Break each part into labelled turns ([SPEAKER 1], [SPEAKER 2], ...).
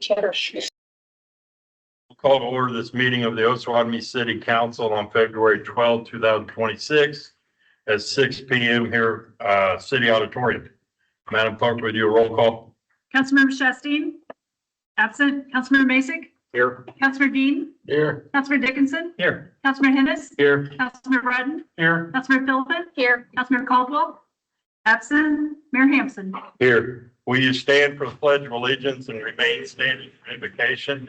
[SPEAKER 1] Cheddar.
[SPEAKER 2] Call to order this meeting of the Osawatomie City Council on February 12, 2026 at 6 p.m. here, City Auditorium. Madam Clerk, would you a roll call?
[SPEAKER 3] Councilmember Shasteen, absent. Councilmember Macek,
[SPEAKER 2] Here.
[SPEAKER 3] Councilmember Dean,
[SPEAKER 2] Here.
[SPEAKER 3] Councilmember Dickinson,
[SPEAKER 2] Here.
[SPEAKER 3] Councilmember Hennis,
[SPEAKER 2] Here.
[SPEAKER 3] Councilmember Bratton,
[SPEAKER 2] Here.
[SPEAKER 3] Councilmember Filipin,
[SPEAKER 1] Here.
[SPEAKER 3] Councilmember Caldwell, absent. Mayor Hampson.
[SPEAKER 2] Here. Will you stand for the Pledge of Allegiance and remain standing for invocation?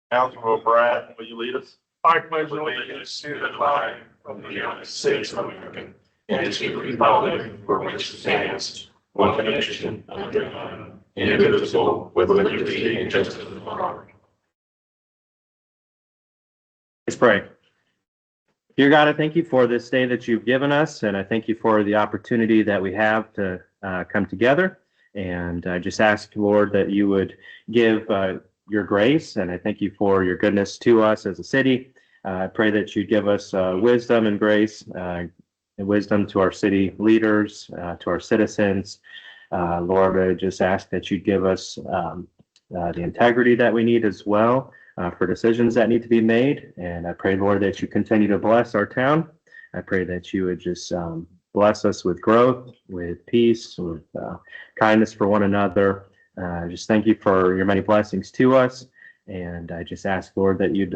[SPEAKER 2] Councilman Brad, will you lead us?
[SPEAKER 4] I pledge allegiance to the flag of the United States of America and to the republic for which it stands, one nation, under God, indivisible, with liberty and justice for all.
[SPEAKER 5] Let's pray. Dear God, I thank you for this day that you've given us, and I thank you for the opportunity that we have to come together. And I just ask, Lord, that you would give your grace, and I thank you for your goodness to us as a city. I pray that you give us wisdom and grace, and wisdom to our city leaders, to our citizens. Lord, I just ask that you give us the integrity that we need as well for decisions that need to be made. And I pray, Lord, that you continue to bless our town. I pray that you would just bless us with growth, with peace, with kindness for one another. Just thank you for your many blessings to us. And I just ask, Lord, that you'd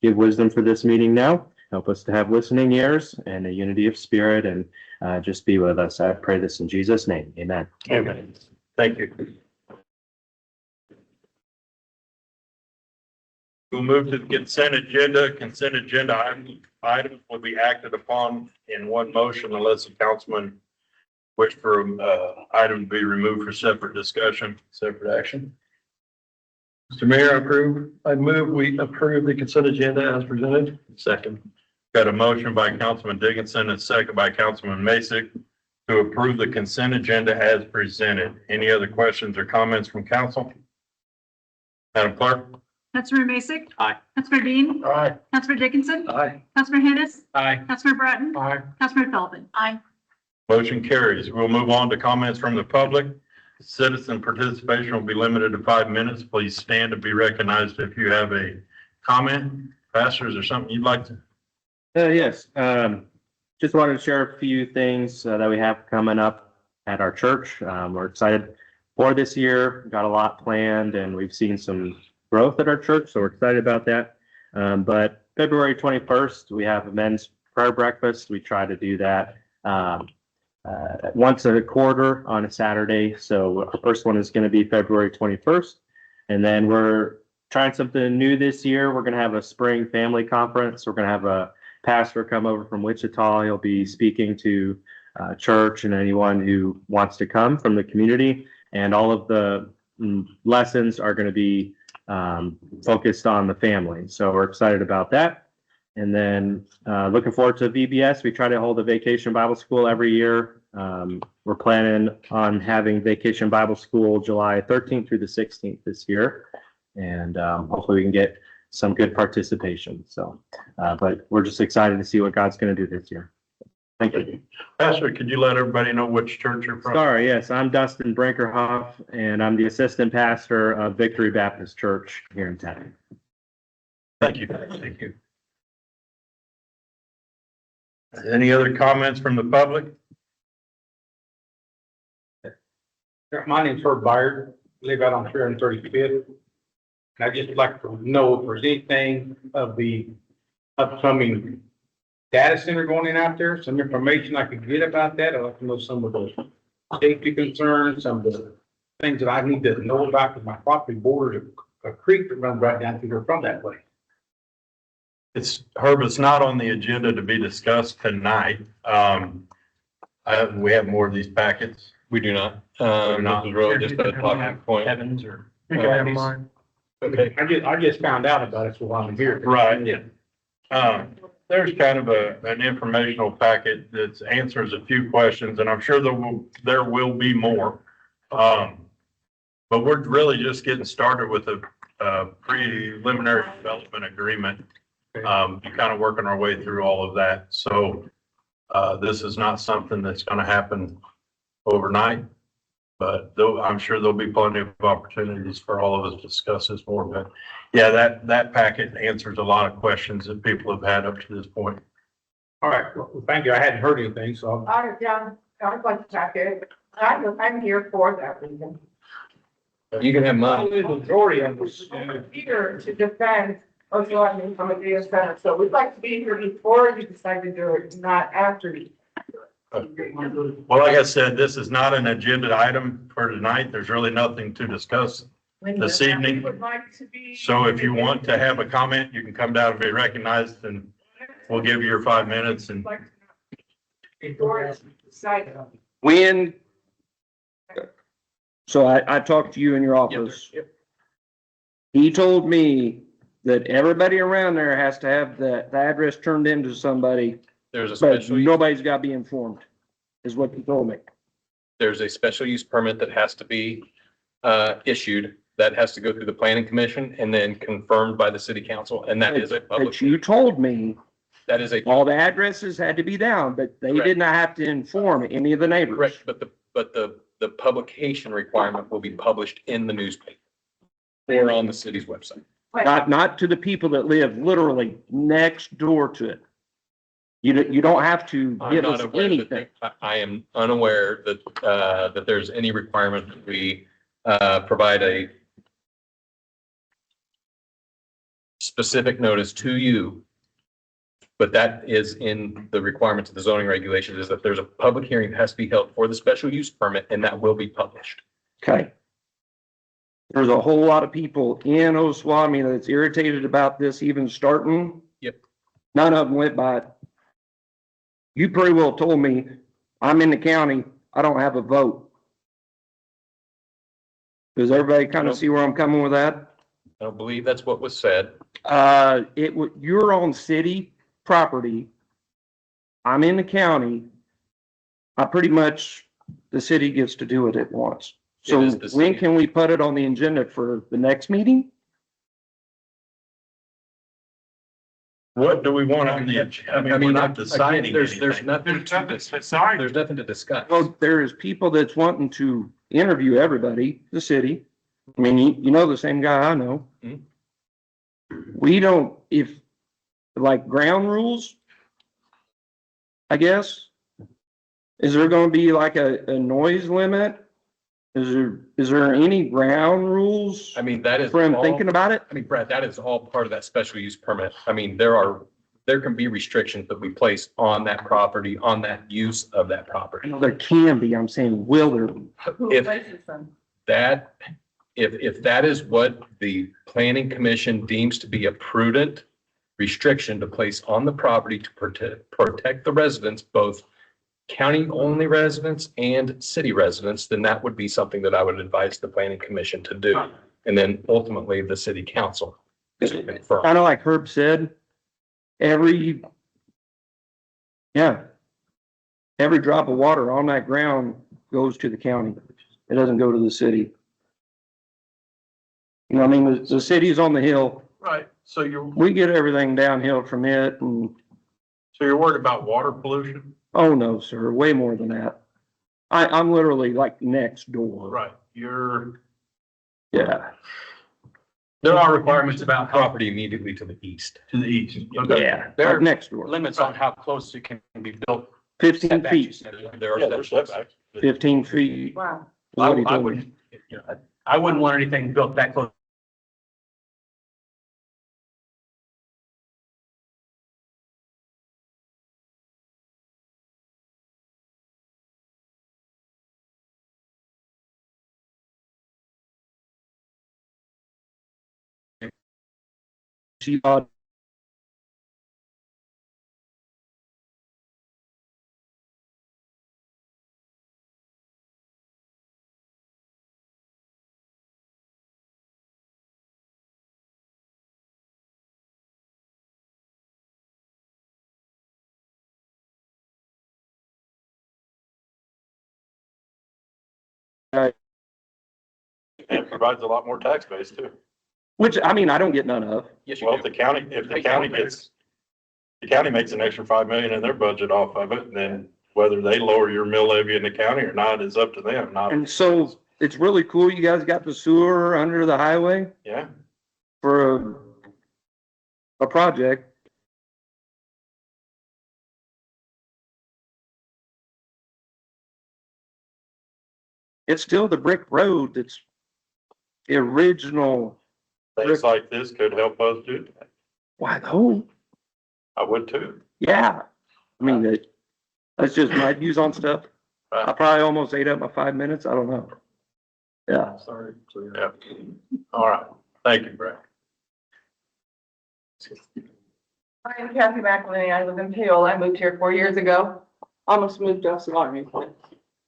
[SPEAKER 5] give wisdom for this meeting now. Help us to have listening ears and a unity of spirit, and just be with us. I pray this in Jesus' name. Amen.
[SPEAKER 2] Amen. Thank you. We'll move to the consent agenda. Consent agenda items will be acted upon in one motion unless the councilman wish for item to be removed for separate discussion, separate action.
[SPEAKER 6] Mr. Mayor, I move we approve the consent agenda as presented.
[SPEAKER 2] Second. Got a motion by Councilman Dickinson and a second by Councilman Macek to approve the consent agenda as presented. Any other questions or comments from council? Madam Clerk?
[SPEAKER 3] Councilmember Macek.
[SPEAKER 5] Aye.
[SPEAKER 3] Councilmember Dean,
[SPEAKER 2] Aye.
[SPEAKER 3] Councilmember Dickinson,
[SPEAKER 6] Aye.
[SPEAKER 3] Councilmember Hennis,
[SPEAKER 2] Aye.
[SPEAKER 3] Councilmember Bratton,
[SPEAKER 6] Aye.
[SPEAKER 3] Councilmember Filipin.
[SPEAKER 1] Aye.
[SPEAKER 2] Motion carries. We'll move on to comments from the public. Citizen participation will be limited to 5 minutes. Please stand to be recognized if you have a comment. Pastors, or something you'd like to?
[SPEAKER 5] Yes. Just wanted to share a few things that we have coming up at our church. We're excited for this year. Got a lot planned, and we've seen some growth at our church, so we're excited about that. But February 21st, we have a men's prayer breakfast. We try to do that once a quarter on a Saturday. So our first one is going to be February 21st. And then we're trying something new this year. We're going to have a spring family conference. We're going to have a pastor come over from Wichita. He'll be speaking to church and anyone who wants to come from the community. And all of the lessons are going to be focused on the family. So we're excited about that. And then looking forward to VBS. We try to hold a vacation Bible school every year. We're planning on having vacation Bible school July 13th through the 16th this year. And hopefully we can get some good participation. So, but we're just excited to see what God's going to do this year. Thank you.
[SPEAKER 2] Pastor, could you let everybody know which church you're from?
[SPEAKER 5] Sorry, yes, I'm Dustin Brinkerhoff, and I'm the assistant pastor of Victory Baptist Church here in town.
[SPEAKER 2] Thank you. Thank you. Any other comments from the public?
[SPEAKER 4] My name's Herb Byard, live out on 335th. And I'd just like to know if there's anything of the upcoming data center going in out there, some information I could get about that. I'd like to know some of the safety concerns, some of the things that I need to know about, because my property borders a creek that runs right down through here from that way.
[SPEAKER 2] Herb, it's not on the agenda to be discussed tonight. We have more of these packets.
[SPEAKER 7] We do not.
[SPEAKER 2] Not.
[SPEAKER 7] This is really just a talking point.
[SPEAKER 2] Evans or?
[SPEAKER 4] Okay, I just found out about it, so while I'm here.
[SPEAKER 2] Right. Yeah. There's kind of an informational packet that answers a few questions, and I'm sure there will be more. But we're really just getting started with a preliminary development agreement. Kind of working our way through all of that. So this is not something that's going to happen overnight. But though, I'm sure there'll be plenty of opportunities for all of us to discuss this more, but yeah, that packet answers a lot of questions that people have had up to this point.
[SPEAKER 4] All right, well, thank you. I hadn't heard anything, so.
[SPEAKER 1] Yeah, I'd like to check it. I'm here for that reason.
[SPEAKER 7] You can have mine.
[SPEAKER 4] The majority of this.
[SPEAKER 1] Here to defend Osawatomie from a data center, so we'd like to be here before you decide to do it, not after you.
[SPEAKER 2] Well, like I said, this is not an agenda item for tonight. There's really nothing to discuss this evening.
[SPEAKER 1] Would like to be.
[SPEAKER 2] So if you want to have a comment, you can come down and be recognized, and we'll give you your 5 minutes. And
[SPEAKER 1] Before it's decided.
[SPEAKER 8] When, so I talked to you in your office. He told me that everybody around there has to have the address turned into somebody,
[SPEAKER 7] There's a
[SPEAKER 8] but
[SPEAKER 7] special,
[SPEAKER 8] nobody's got to be informed, is what he told me.
[SPEAKER 7] there's a special use permit that has to be issued, that has to go through the planning commission and then confirmed by the city council, and that is a public,
[SPEAKER 8] But you told me
[SPEAKER 7] that is a,
[SPEAKER 8] all the addresses had to be down, but they
[SPEAKER 7] Correct.
[SPEAKER 8] did not have to inform any of the neighbors.
[SPEAKER 7] correct, but the publication requirement will be published in the newspaper or on the city's website.
[SPEAKER 8] Not to the people that live literally next door to it. You don't have to
[SPEAKER 7] I'm
[SPEAKER 8] give
[SPEAKER 7] not
[SPEAKER 8] us
[SPEAKER 7] aware
[SPEAKER 8] anything.
[SPEAKER 7] that, I am unaware that, that there's any requirement that we, provide a specific notice to you. But that is in the requirements of the zoning regulations, is that there's a public hearing that has to be held for the special use permit, and that will be published.
[SPEAKER 8] Okay. There's a whole lot of people in Osawatomie that's irritated about this even starting.
[SPEAKER 7] Yep.
[SPEAKER 8] None of them went by it. You pretty well told me, I'm in the county, I don't have a vote. Does everybody kind of see where I'm coming with that?
[SPEAKER 7] I don't believe that's what was said.
[SPEAKER 8] You're on city property. I'm in the county. The city gets to do it at once. So
[SPEAKER 7] It is the
[SPEAKER 8] when
[SPEAKER 7] city.
[SPEAKER 8] can we put it on the agenda for the next meeting?
[SPEAKER 2] what do we want on the agenda? I mean, we're not deciding
[SPEAKER 7] There's
[SPEAKER 2] anything.
[SPEAKER 7] nothing there's nothing to discuss.
[SPEAKER 8] Well, there is people that's wanting to interview everybody, the city. I mean, you know the same guy I know.
[SPEAKER 7] Mhm.
[SPEAKER 8] We don't, if, like ground rules, I guess. Is there gonna be like a noise limit? Is there any ground rules
[SPEAKER 7] I mean, that is
[SPEAKER 8] from
[SPEAKER 7] all,
[SPEAKER 8] thinking about it?
[SPEAKER 7] I mean, Brad, that is all part of that special use permit. I mean, there can be restrictions that we place on that property, on that use of that
[SPEAKER 8] I
[SPEAKER 7] property.
[SPEAKER 8] know there can be, I'm saying, will there?
[SPEAKER 1] Who
[SPEAKER 7] If-
[SPEAKER 1] places them?
[SPEAKER 7] That, if that is what the planning commission deems to be a prudent restriction to place on the property to protect the residents, both county-only residents and city residents, then that would be something that I would advise the planning commission to do. And then ultimately the city council to confirm.
[SPEAKER 8] Kind of like Herb said, every drop of water on that ground goes to the county. It doesn't go to the city. You know, what I mean, the city's on the hill.
[SPEAKER 2] Right, so
[SPEAKER 8] We get everything downhill from it and,
[SPEAKER 2] you're worried about water pollution?
[SPEAKER 8] oh no, sir, way more than that. I'm literally like next door.
[SPEAKER 2] Right,
[SPEAKER 8] Yeah,
[SPEAKER 4] There are requirements about how,
[SPEAKER 7] Property immediately to the east.
[SPEAKER 2] to the east. Okay.
[SPEAKER 8] yeah,
[SPEAKER 4] There-
[SPEAKER 8] right next door.
[SPEAKER 4] limits on how close it can be built.
[SPEAKER 8] 15
[SPEAKER 4] Setbacks, you
[SPEAKER 8] feet,
[SPEAKER 4] said.
[SPEAKER 7] There are
[SPEAKER 2] Yeah, there's setbacks.
[SPEAKER 8] 15 feet.
[SPEAKER 1] Wow.
[SPEAKER 8] is what he
[SPEAKER 4] I
[SPEAKER 8] told me.
[SPEAKER 4] wouldn't, I wouldn't want anything built that close.
[SPEAKER 8] She,
[SPEAKER 2] It provides a lot more tax base too.
[SPEAKER 8] which, I mean, I don't get none of.
[SPEAKER 7] Yes, you
[SPEAKER 2] Well, if
[SPEAKER 7] do.
[SPEAKER 2] the county makes an extra 5 million in their budget off of it, then Whether they lower your mill levy in the county or not is up to them, not,
[SPEAKER 8] And so it's really cool you guys got the sewer under the highway
[SPEAKER 2] yeah.
[SPEAKER 8] for a project. It's still the brick road that's the original.
[SPEAKER 2] Things like this could help us do that.
[SPEAKER 8] Why, oh,
[SPEAKER 2] I would too.
[SPEAKER 8] yeah. I mean, that's just my views on stuff. I probably almost ate up my 5 minutes. I don't know. Yeah.
[SPEAKER 2] Sorry. Yeah. All right. Thank you, Brad.
[SPEAKER 1] I'm Kathy McElhinney. I live in Paola. I moved here 4 years ago. Almost moved to Osawatomie.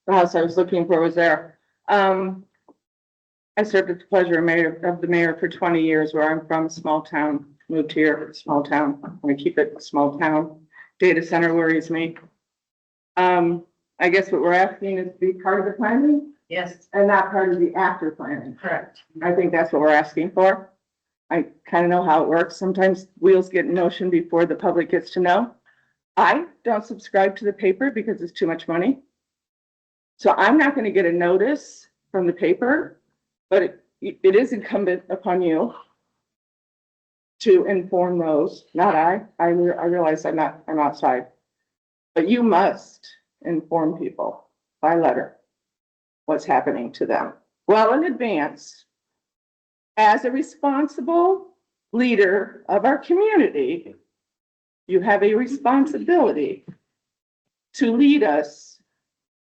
[SPEAKER 1] The house I was looking for was there. I served at the pleasure of the mayor for 20 years, where I'm from, a small town, moved here, small town. I'm gonna keep it a small town. Data center worries me. I guess what we're asking is to be part of the planning
[SPEAKER 3] Yes.
[SPEAKER 1] and not part of the after planning.
[SPEAKER 3] Correct.
[SPEAKER 1] I think that's what we're asking for. I kind of know how it works. Sometimes wheels get in motion before the public gets to know. I don't subscribe to the paper because it's too much money. So I'm not going to get a notice from the paper, but it is incumbent upon you to inform those, not I. I realize I'm outside. But you must inform people by letter what's happening to them well in advance. As a responsible leader of our community, you have a responsibility to lead us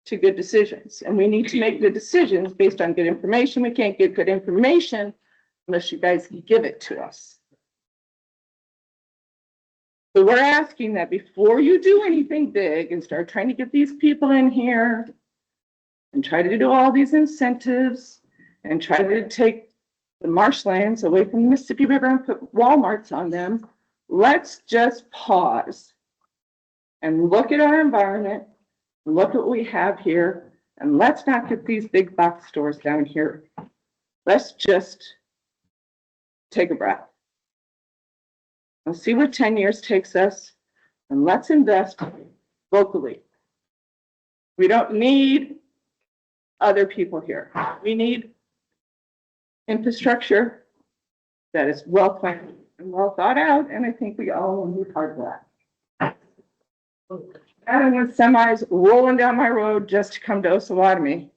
[SPEAKER 1] to good decisions. And we need to make good decisions based on good information. We can't get good information unless you guys give it to us. So we're asking that before you do anything big and start trying to get these people in here and try to do all these incentives and try to take the marshlands away from the Mississippi River and put Walmarts on them, let's just pause and look at our environment, look at what we have here, and let's not get these big box stores down here. Let's just take a breath. Let's see where 10 years takes us, and let's invest locally. We don't need other people here. We need infrastructure that is well planned and well thought out, and I think we all want to be part of that. And with semis rolling down my road just to come to Osawatomie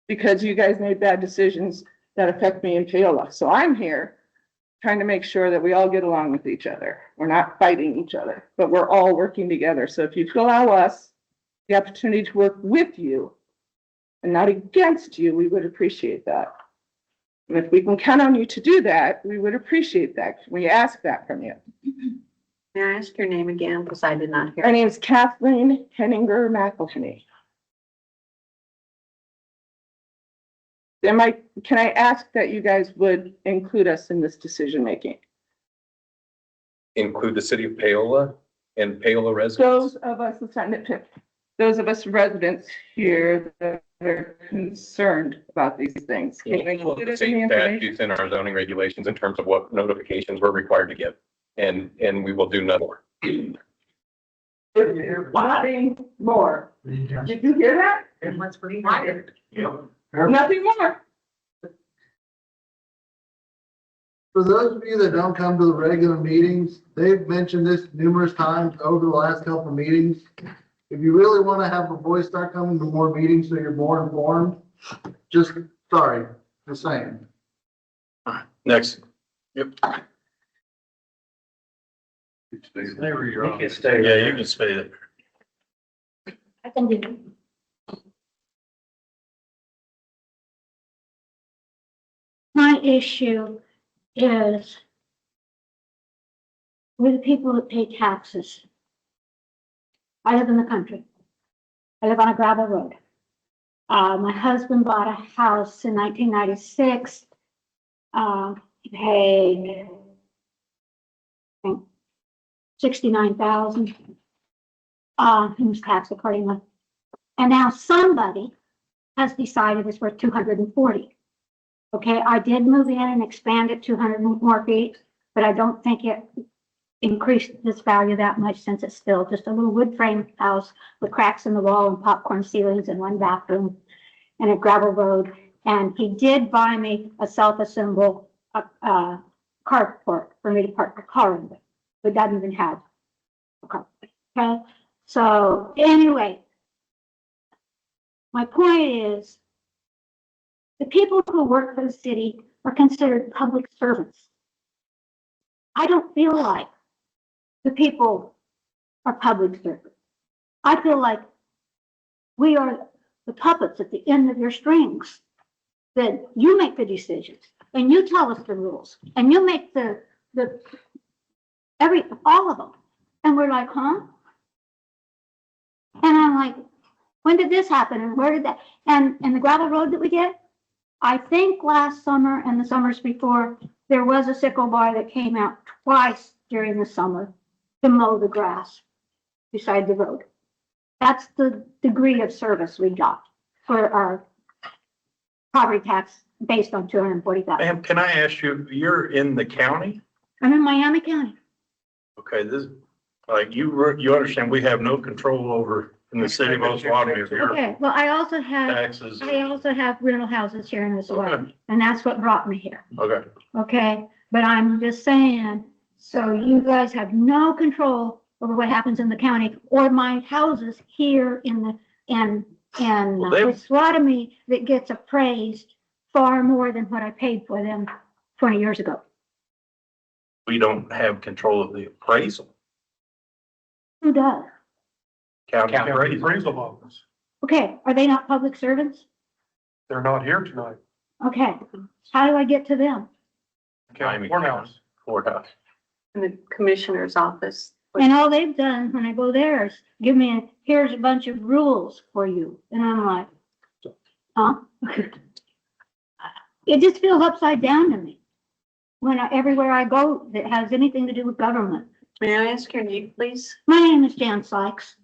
[SPEAKER 1] because you guys made bad decisions that affect me in Paola. So I'm here trying to make sure that we all get along with each other. We're not fighting each other, but we're all working together. So if you could allow us the opportunity to work with you and not against you, we would appreciate that. And if we can count on you to do that, we would appreciate that. We ask that from you.
[SPEAKER 9] May I ask your name again, because I did not hear?
[SPEAKER 1] My name is Kathleen Henninger McElhinney. Can I ask that you guys would include us in this decision making?
[SPEAKER 7] Include the city of Paola and Paola residents?
[SPEAKER 1] Those of us, let's not nitpick, those of us residents here that are concerned about these things. Can you
[SPEAKER 7] Well,
[SPEAKER 1] include
[SPEAKER 7] the
[SPEAKER 1] us in the
[SPEAKER 7] same
[SPEAKER 1] information?
[SPEAKER 7] statutes in our zoning regulations in terms of what notifications we're required to give. And we will do no more.
[SPEAKER 1] Nothing more. Did you hear that?
[SPEAKER 3] And what's required.
[SPEAKER 1] Nothing more.
[SPEAKER 10] For those of you that don't come to the regular meetings, they've mentioned this numerous times over the last couple of meetings. If you really want to have a voice, start coming to more meetings so you're more informed. Just saying.
[SPEAKER 2] Next. Yep.
[SPEAKER 6] There you're on.
[SPEAKER 2] Yeah, you can stay there.
[SPEAKER 9] I can do. My issue is we're the people that pay taxes. I live in the country. I live on a gravel road. My husband bought a house in 1996. He paid, I think, $69,000. He was taxed accordingly. And now somebody has decided it's worth 240. Okay, I did move in and expand it 200 more feet, but I don't think it increase this value that much since it's still just a little wood frame house with cracks in the wall and popcorn ceilings and one bathroom and a gravel road. And he did buy me a self-assembled carport for me to park the car in, but doesn't even have a carport. Okay, so anyway, my point is the people who work for the city are considered public servants. I don't feel like the people are public servants. I feel like we are the puppets at the end of your strings, that you make the decisions and you tell us the rules and you make all of them. And we're like, huh? And I'm like, when did this happen? And where did that? And the gravel road that we did, I think last summer and the summers before, there was a sickle bar that came out twice during the summer to mow the grass beside the road. That's the degree of service we got for our property tax based on 240,000.
[SPEAKER 2] Ma'am, can I ask you, you're in the county?
[SPEAKER 9] I'm in Miami County.
[SPEAKER 2] Okay, this, like, you understand, we have no control over in the city of Osawatomie of your
[SPEAKER 9] Okay, well, I also
[SPEAKER 2] taxes.
[SPEAKER 9] have rental houses here in this way,
[SPEAKER 2] Okay.
[SPEAKER 9] and that's what brought me here.
[SPEAKER 2] Okay,
[SPEAKER 9] Okay, but I'm just saying, so you guys have no control over what happens in the county or my houses here in
[SPEAKER 2] Well, they-
[SPEAKER 9] Osawatomie that gets appraised far more than what I paid for them 20 years ago.
[SPEAKER 2] we don't have control of the appraisal.
[SPEAKER 9] Who does?
[SPEAKER 2] County appraisal.
[SPEAKER 6] Appraisal office.
[SPEAKER 9] Okay, are they not public servants?
[SPEAKER 6] They're not here tonight.
[SPEAKER 9] Okay, how do I get to them?
[SPEAKER 2] Miami
[SPEAKER 6] Courthouse.
[SPEAKER 2] Courthouse.
[SPEAKER 1] In the commissioner's office.
[SPEAKER 9] And all they've done when I go there is give me, here's a bunch of rules for you. And I'm like, huh? It just feels upside down to me everywhere I go that has anything to do with government.
[SPEAKER 1] May I ask your name, please?
[SPEAKER 9] My name is Jan Sykes.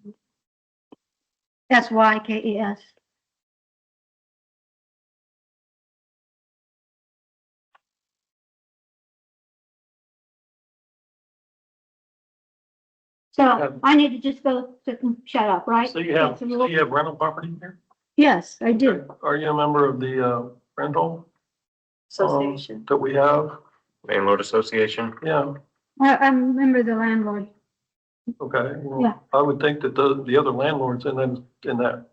[SPEAKER 9] Sykes. So I need to just go sit and shut up, right?
[SPEAKER 6] So you have rental property here?
[SPEAKER 9] Yes, I do.
[SPEAKER 6] Are you a member of the rental
[SPEAKER 1] Association.
[SPEAKER 6] that we have?
[SPEAKER 7] Landlord Association.
[SPEAKER 6] Yeah,
[SPEAKER 9] I'm a member of the landlord.
[SPEAKER 6] okay. Well,
[SPEAKER 9] Yeah.
[SPEAKER 6] I would think that the other landlords in that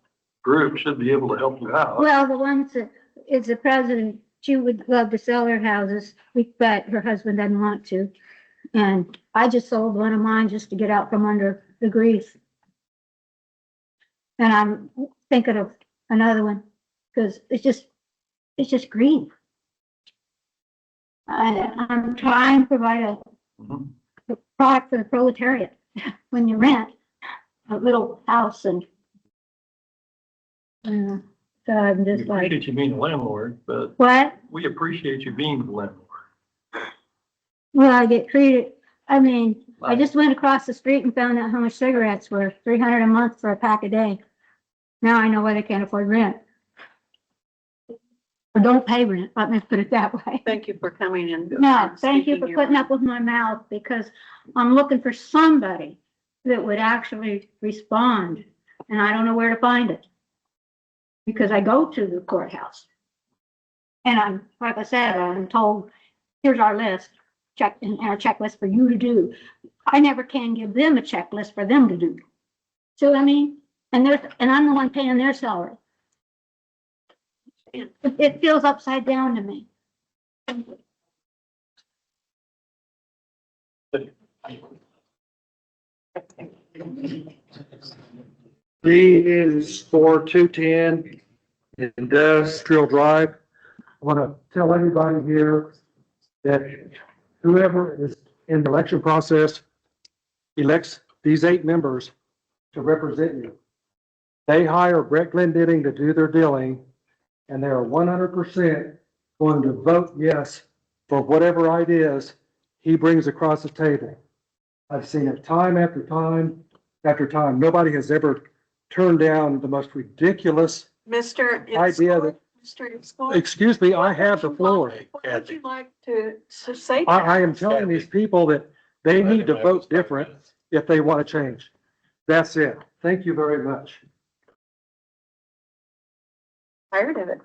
[SPEAKER 6] group should be able to help you out.
[SPEAKER 9] Well, the ones that is the president, she would love to sell her houses, but her husband doesn't want to. And I just sold one of mine just to get out from under the grief. And I'm thinking of another one because it's just grief. I'm trying to provide a product for the proletariat when you rent a little house and so I'm
[SPEAKER 6] We
[SPEAKER 9] just like,
[SPEAKER 6] appreciate you being a landlord, but
[SPEAKER 9] what?
[SPEAKER 6] we appreciate you being the landlord.
[SPEAKER 9] Well, I get treated, I mean, I just went across the street and found out how much cigarettes were, 300 a month for a pack a day. Now I know why they can't afford rent. Or don't pay rent, let me put it that way.
[SPEAKER 1] Thank you for coming in.
[SPEAKER 9] No, thank you for putting up with my mouth because I'm looking for somebody that would actually respond. And I don't know where to find it. Because I go to the courthouse. And I'm, like I said, I'm told, here's our list, and our checklist for you to do. I never can give them a checklist for them to do. See what I mean? And I'm the one paying their salary. It feels upside down to me.
[SPEAKER 6] D is for 210 Industrial Drive. I want to tell everybody here that whoever is in the election process elects these 8 members to represent you. They hire Brett Glendinning to do their dealing, and they are 100% going to vote yes for whatever ideas he brings across the table. I've seen it time after time after time. Nobody has ever turned down the most ridiculous
[SPEAKER 1] Mr.
[SPEAKER 6] idea that, excuse me, I have the floor.
[SPEAKER 1] What would you like to say?
[SPEAKER 6] I am telling these people that They need to vote different if they want to change. That's it. Thank you very much.
[SPEAKER 1] Tired of it.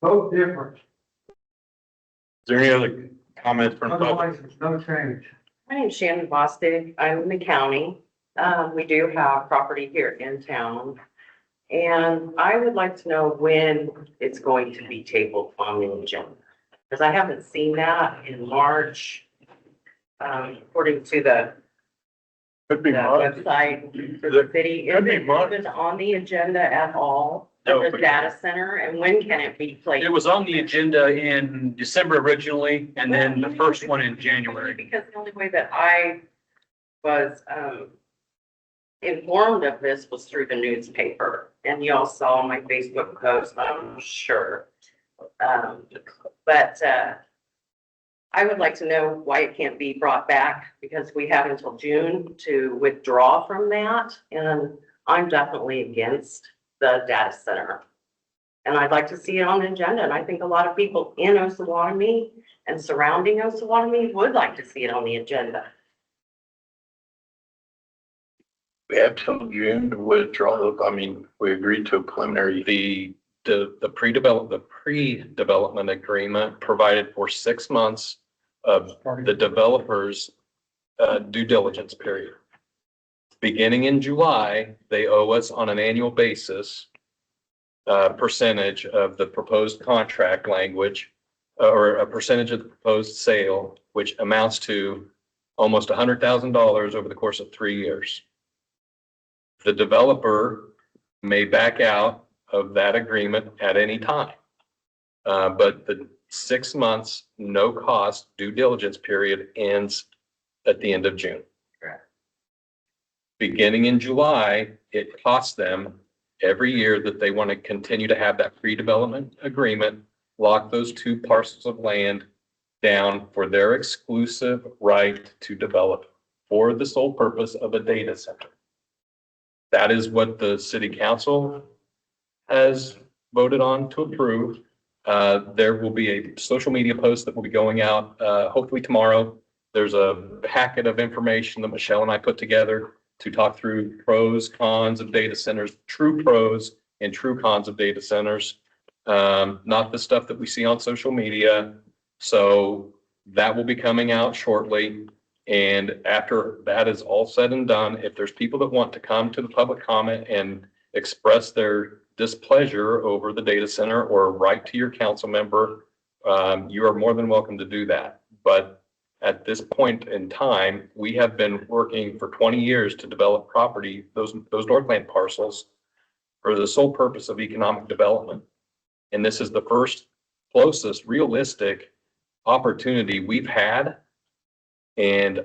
[SPEAKER 6] Vote different.
[SPEAKER 2] Is there any other comments from the public?
[SPEAKER 6] Otherwise, there's no change.
[SPEAKER 11] My name's Shannon Bostic. I'm in the county. We do have property here in town. And I would like to know when it's going to be tabled on the agenda. Because I haven't seen that in March. According to the
[SPEAKER 2] Could be months.
[SPEAKER 11] website for the city. Is
[SPEAKER 2] Could be
[SPEAKER 11] it
[SPEAKER 2] months.
[SPEAKER 11] even on the agenda at all?
[SPEAKER 7] No,
[SPEAKER 11] The data center, and when can it be placed?
[SPEAKER 12] It was on the agenda in December originally, and then the first one in January.
[SPEAKER 11] Because the only way that I was, informed of this was through the newspaper, and y'all saw my Facebook post, I'm sure. But I would like to know why it can't be brought back, because we have until June to withdraw from that, and I'm definitely against the data center. And I'd like to see it on the agenda, and I think a lot of people in Osawatomie and surrounding Osawatomie would like to see it on the agenda.
[SPEAKER 13] We have till June to withdraw, I mean, we agreed to a preliminary.
[SPEAKER 7] The pre-development agreement provided for 6 months of the developer's due diligence period. Beginning in July, they owe us on an annual basis percentage of the proposed contract language or a percentage of the proposed sale, which amounts to almost $100,000 over the course of 3 years. The developer may back out of that agreement at any time. But the 6 months, no cost due diligence period ends at the end of June. Beginning in July, it costs them every year that they want to continue to have that pre-development agreement, lock those 2 parcels of land down for their exclusive right to develop for the sole purpose of a data center. That is what the city council has voted on to approve. There will be a social media post that will be going out, hopefully tomorrow. There's a packet of information that Michelle and I put together to talk through pros, cons of data centers, true pros and true cons of data centers, not the stuff that we see on social media. So that will be coming out shortly. And after that is all said and done, if there's people that want to come to the public comment and express their displeasure over the data center or write to your council member, you are more than welcome to do that. But at this point in time, we have been working for 20 years to develop property, those Northland parcels, for the sole purpose of economic development. And this is the first closest realistic opportunity we've had. And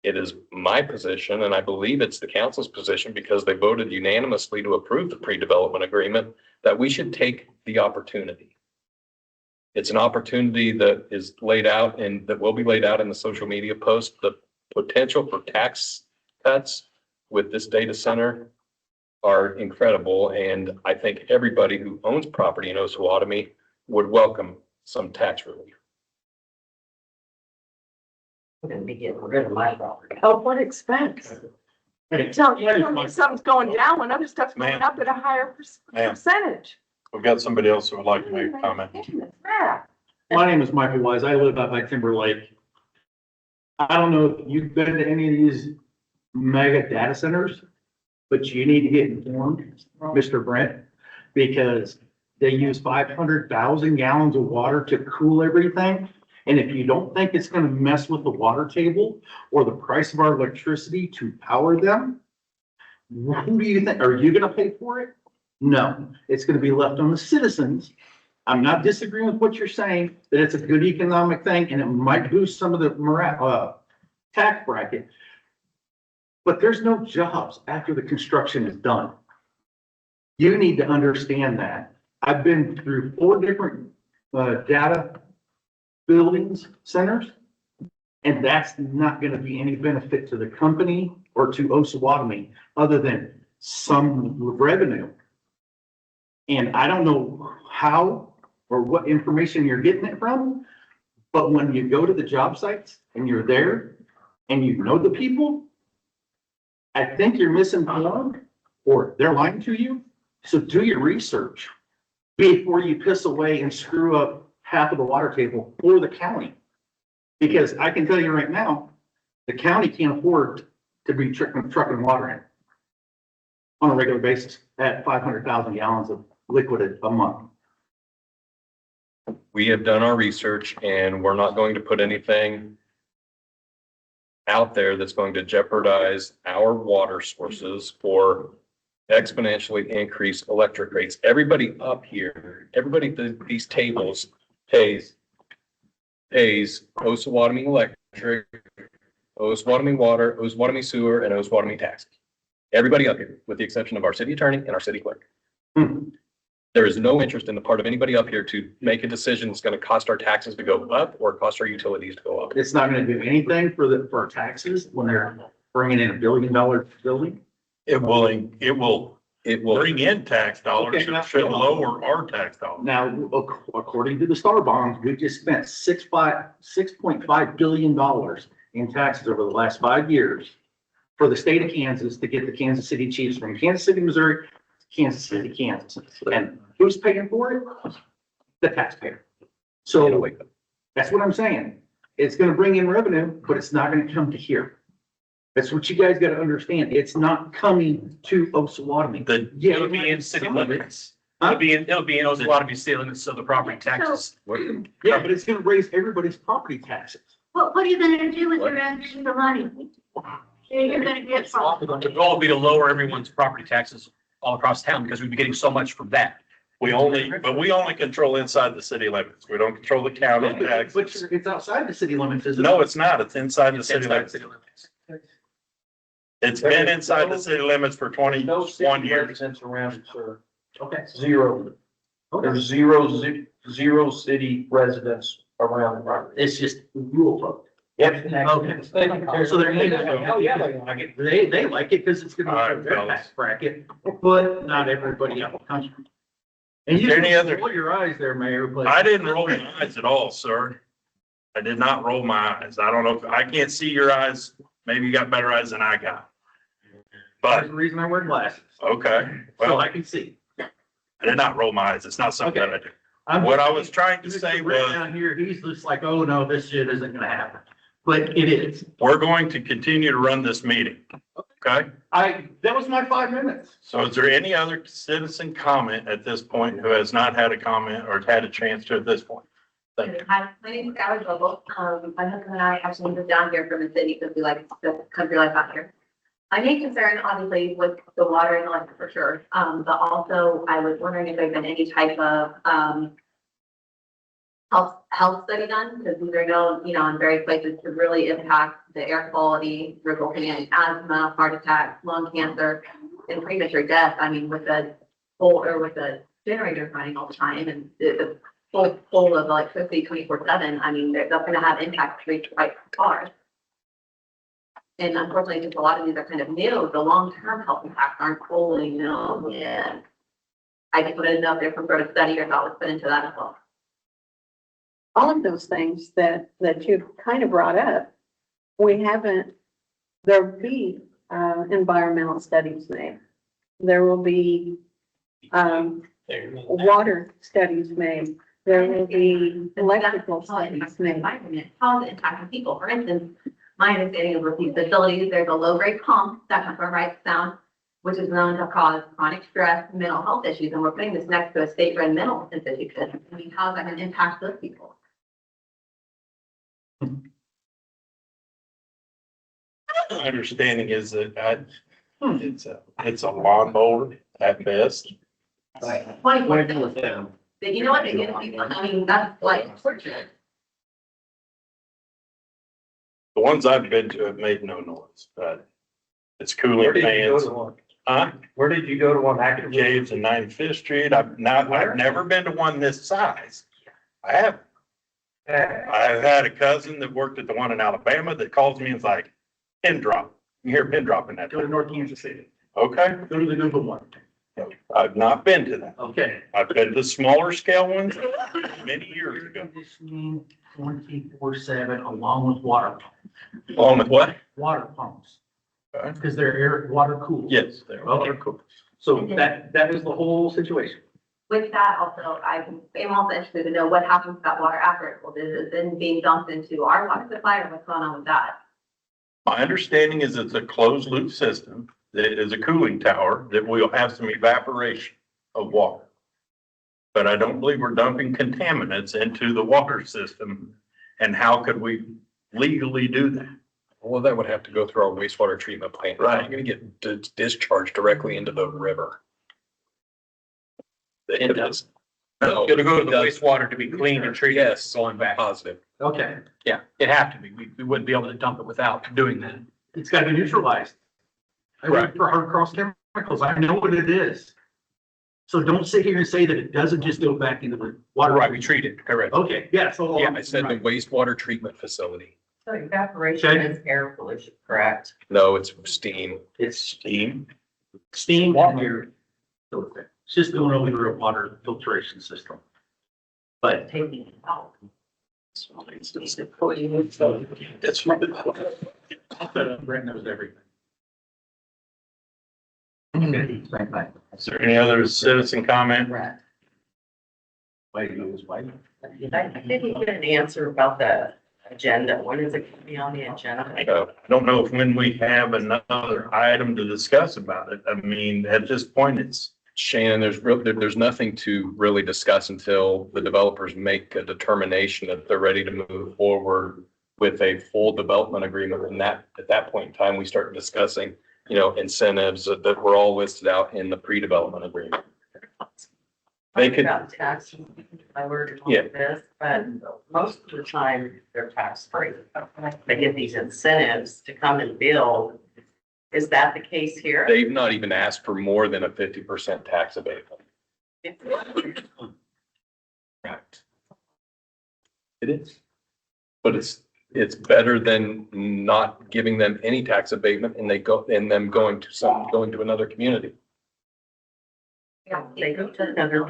[SPEAKER 7] it is my position, and I believe it's the council's position, because they voted unanimously to approve the pre-development agreement, that we should take the opportunity. It's an opportunity that is laid out and that will be laid out in the social media post. The potential for tax cuts with this data center are incredible. And I think everybody who owns property in Osawatomie would welcome some tax relief.
[SPEAKER 11] I'm gonna be getting rid of my property.
[SPEAKER 1] Oh, what expense? Tell me something's going down when other stuff's going
[SPEAKER 2] Ma'am.
[SPEAKER 1] up at a higher
[SPEAKER 2] Ma'am.
[SPEAKER 1] percentage.
[SPEAKER 2] We've got somebody else who would like to make a comment.
[SPEAKER 1] Yeah.
[SPEAKER 12] My name is Michael Wise. I live out by Timber Lake. I don't know if you've been to any of these mega data centers, but you need to get informed, Mr. Brent, because they use 500,000 gallons of water to cool everything. And if you don't think it's gonna mess with the water table or the price of our electricity to power them, who do you think, are you gonna pay for it? No, it's gonna be left on the citizens. I'm not disagreeing with what you're saying, that it's a good economic thing and it might boost some of the tax bracket. But there's no jobs after the construction is done. You need to understand that. I've been through 4 different data buildings, centers, and that's not gonna be any benefit to the company or to Osawatomie other than some revenue. And I don't know how or what information you're getting it from, but when you go to the job sites and you're there, and you know the people, I think you're misinformed or they're lying to you. So do your research before you piss away and screw up half of the water table for the county. Because I can tell you right now, the county can't afford to be trucking water in on a regular basis at 500,000 gallons of liquid a month.
[SPEAKER 7] We have done our research and we're not going to put anything out there that's going to jeopardize our water sources or exponentially increase electric rates. Everybody up here, everybody at these tables pays Osawatomie Electric, Osawatomie Water, Osawatomie Sewer, and Osawatomie taxes. Everybody up here, with the exception of our city attorney and our city clerk. There is no interest in the part of anybody up here to make a decision that's going to cost our taxes to go up or cost our utilities to go up.
[SPEAKER 12] It's not gonna do anything for our taxes when they're bringing in $1 billion building.
[SPEAKER 2] It will bring in tax dollars.
[SPEAKER 12] Okay,
[SPEAKER 2] It should lower our tax dollars.
[SPEAKER 12] Now, according to the Star bonds, we just spent $6.5 billion in taxes over the last 5 years for the state of Kansas to get the Kansas City Chiefs from Kansas City, Missouri, to Kansas City, Kansas. And who's paying for it? The taxpayer. So that's what I'm saying. It's gonna bring in revenue, but it's not gonna come to here. That's what you guys gotta understand. It's not coming to Osawatomie. Yeah,
[SPEAKER 14] It'll be in city
[SPEAKER 12] some of it.
[SPEAKER 14] limits. It'll be in Osawatomie city limits, so the property taxes.
[SPEAKER 12] Yeah, but it's gonna raise everybody's property taxes.
[SPEAKER 9] What are you gonna do with the rest of the money? You're gonna get from.
[SPEAKER 14] The goal will be to lower everyone's property taxes all across town because we'd be getting so much from that.
[SPEAKER 2] We only control inside the city limits. We don't control the county
[SPEAKER 12] But
[SPEAKER 2] taxes.
[SPEAKER 12] it's outside the city limits, isn't it?
[SPEAKER 2] No, it's not. It's inside the
[SPEAKER 14] It's
[SPEAKER 2] city
[SPEAKER 14] inside
[SPEAKER 2] limits.
[SPEAKER 14] city limits.
[SPEAKER 2] It's been inside the city limits for 21 years.
[SPEAKER 6] Residents around it, sir.
[SPEAKER 12] Okay.
[SPEAKER 6] Zero. There's zero city residents around the property.
[SPEAKER 12] It's just rural folk.
[SPEAKER 6] Yep.
[SPEAKER 12] Okay. So they're,
[SPEAKER 6] Oh, yeah, they like it.
[SPEAKER 12] they like it because it's gonna
[SPEAKER 2] All right,
[SPEAKER 12] be their
[SPEAKER 2] fellas.
[SPEAKER 12] tax bracket, but not everybody else comes from. And you
[SPEAKER 2] Is there any
[SPEAKER 12] can
[SPEAKER 2] other-
[SPEAKER 12] roll your eyes there, Mayor, but.
[SPEAKER 2] I didn't roll my eyes at all, sir. I did not roll my eyes. I don't know if I can't see your eyes. Maybe you got better eyes than I got.
[SPEAKER 12] That's
[SPEAKER 2] But,
[SPEAKER 12] the reason I wear glasses,
[SPEAKER 2] okay,
[SPEAKER 12] so
[SPEAKER 2] well,
[SPEAKER 12] I can see.
[SPEAKER 2] I did not roll my eyes. It's not something that I do.
[SPEAKER 12] I'm
[SPEAKER 2] What
[SPEAKER 12] just-
[SPEAKER 2] I was trying to say
[SPEAKER 12] Mr. Brett
[SPEAKER 2] was,
[SPEAKER 12] Down here, he's just like, oh no, this shit isn't gonna happen, but it is.
[SPEAKER 2] we're going to continue to run this meeting. Okay?
[SPEAKER 12] That was my 5 minutes.
[SPEAKER 2] So is there any other citizen comment at this point who has not had a comment or had a chance to at this point? Thank you.
[SPEAKER 15] Hi, my name is Skylar Vogel. My husband and I actually moved down here from the city because we like the country life out here. My main concern, obviously, was the water and electric for sure. But also I was wondering if there's been any type of, health study done, because these are known, in various places to really impact the air quality, resulting in asthma, heart attack, lung cancer, and premature death. I mean, with the generators running all the time and the full of electricity 24/7, I mean, that's gonna have impact right far. And unfortunately, just a lot of these are kind of new, the long-term health impacts aren't fully known yet. I just wanted to know if there's some sort of study or thought was put into that as well.
[SPEAKER 16] All of those things that you've kind of brought up, there'll be, environmental studies made. There will be, water studies made. There will be electrical studies made.
[SPEAKER 15] Environment, how is it impacting people? For instance, my understanding of these facilities, there's a low-grade pump that comes from Right Sound, which is known to cause chronic stress, mental health issues, and we're putting this next to a state-run mental institution. I mean, how is that going to impact those people?
[SPEAKER 2] My understanding is that it's a lawnmower at best.
[SPEAKER 15] But you know what, they get people, I mean, that's torture.
[SPEAKER 2] The ones I've been to have made no noise, but it's cooling fans. Huh?
[SPEAKER 6] Where did you go to one active?
[SPEAKER 2] Caves and 95th Street. I've never been to one this size. I haven't. I've had a cousin that worked at the one in Alabama that calls me and is like, pin drop. You hear pin drop in that.
[SPEAKER 12] Go to North Kansas City.
[SPEAKER 2] Okay.
[SPEAKER 12] Go to the Google one.
[SPEAKER 2] I've not been to that.
[SPEAKER 12] Okay.
[SPEAKER 2] I've been to smaller scale ones many years ago.
[SPEAKER 12] Conditioning 24/7 along with water pumps.
[SPEAKER 2] Along with what?
[SPEAKER 12] Water pumps. Because they're air, water cooled.
[SPEAKER 2] Yes, they're
[SPEAKER 12] Okay, cool. So that is the whole situation.
[SPEAKER 15] With that also, I'm also interested to know what happens to that water after it's cooled. Is it then being dumped into our water supply or what's going on with that?
[SPEAKER 2] My understanding is it's a closed loop system. That is a cooling tower that will have some evaporation of water. But I don't believe we're dumping contaminants into the water system. And how could we legally do that?
[SPEAKER 7] Well, that would have to go through our wastewater treatment plant.
[SPEAKER 2] Right.
[SPEAKER 7] You're gonna get discharged directly into the river.
[SPEAKER 14] It does.
[SPEAKER 7] No,
[SPEAKER 14] It'll go to
[SPEAKER 7] it
[SPEAKER 14] the
[SPEAKER 7] does.
[SPEAKER 14] wastewater to be cleaned and treated,
[SPEAKER 7] Yes,
[SPEAKER 14] going back.
[SPEAKER 7] positive.
[SPEAKER 12] Okay.
[SPEAKER 14] Yeah, it'd have to be. We wouldn't be able to dump it without doing that.
[SPEAKER 12] It's gotta be neutralized. I work for hard cross chemicals. I know what it is. So don't sit here and say that it doesn't just go back into the water.
[SPEAKER 14] Right, we treat it, correct.
[SPEAKER 12] Okay, yeah, so.
[SPEAKER 7] Yeah, I said the wastewater treatment facility.
[SPEAKER 11] So evaporation
[SPEAKER 12] Okay.
[SPEAKER 11] is air pollution, correct?
[SPEAKER 7] No, it's steam.
[SPEAKER 12] It's
[SPEAKER 2] Steam.
[SPEAKER 12] steam and air. filter. It's just going over a water filtration system. But
[SPEAKER 11] Taking it out.
[SPEAKER 2] It's
[SPEAKER 12] Brent knows everything. Okay, same thing.
[SPEAKER 2] Is there any other citizen comment?
[SPEAKER 11] Right.
[SPEAKER 12] Way to go this way.
[SPEAKER 11] I didn't get an answer about the agenda. When is it gonna be on the agenda?
[SPEAKER 2] I don't know if when we have another item to discuss about it. I mean, at this point, it's,
[SPEAKER 7] Shannon, there's nothing to really discuss until the developers make a determination that they're ready to move forward with a full development agreement. And that, at that point in time, we start discussing, incentives that were all listed out in the pre-development agreement. They could,
[SPEAKER 11] About taxes, I were to
[SPEAKER 7] Yeah.
[SPEAKER 11] do this, but most of the time they're tax free. They get these incentives to come and build. Is that the case here?
[SPEAKER 7] they've not even asked for more than a 50% tax abatement. Correct. It is. But it's better than not giving them any tax abatement and them going to another community.
[SPEAKER 11] They go to another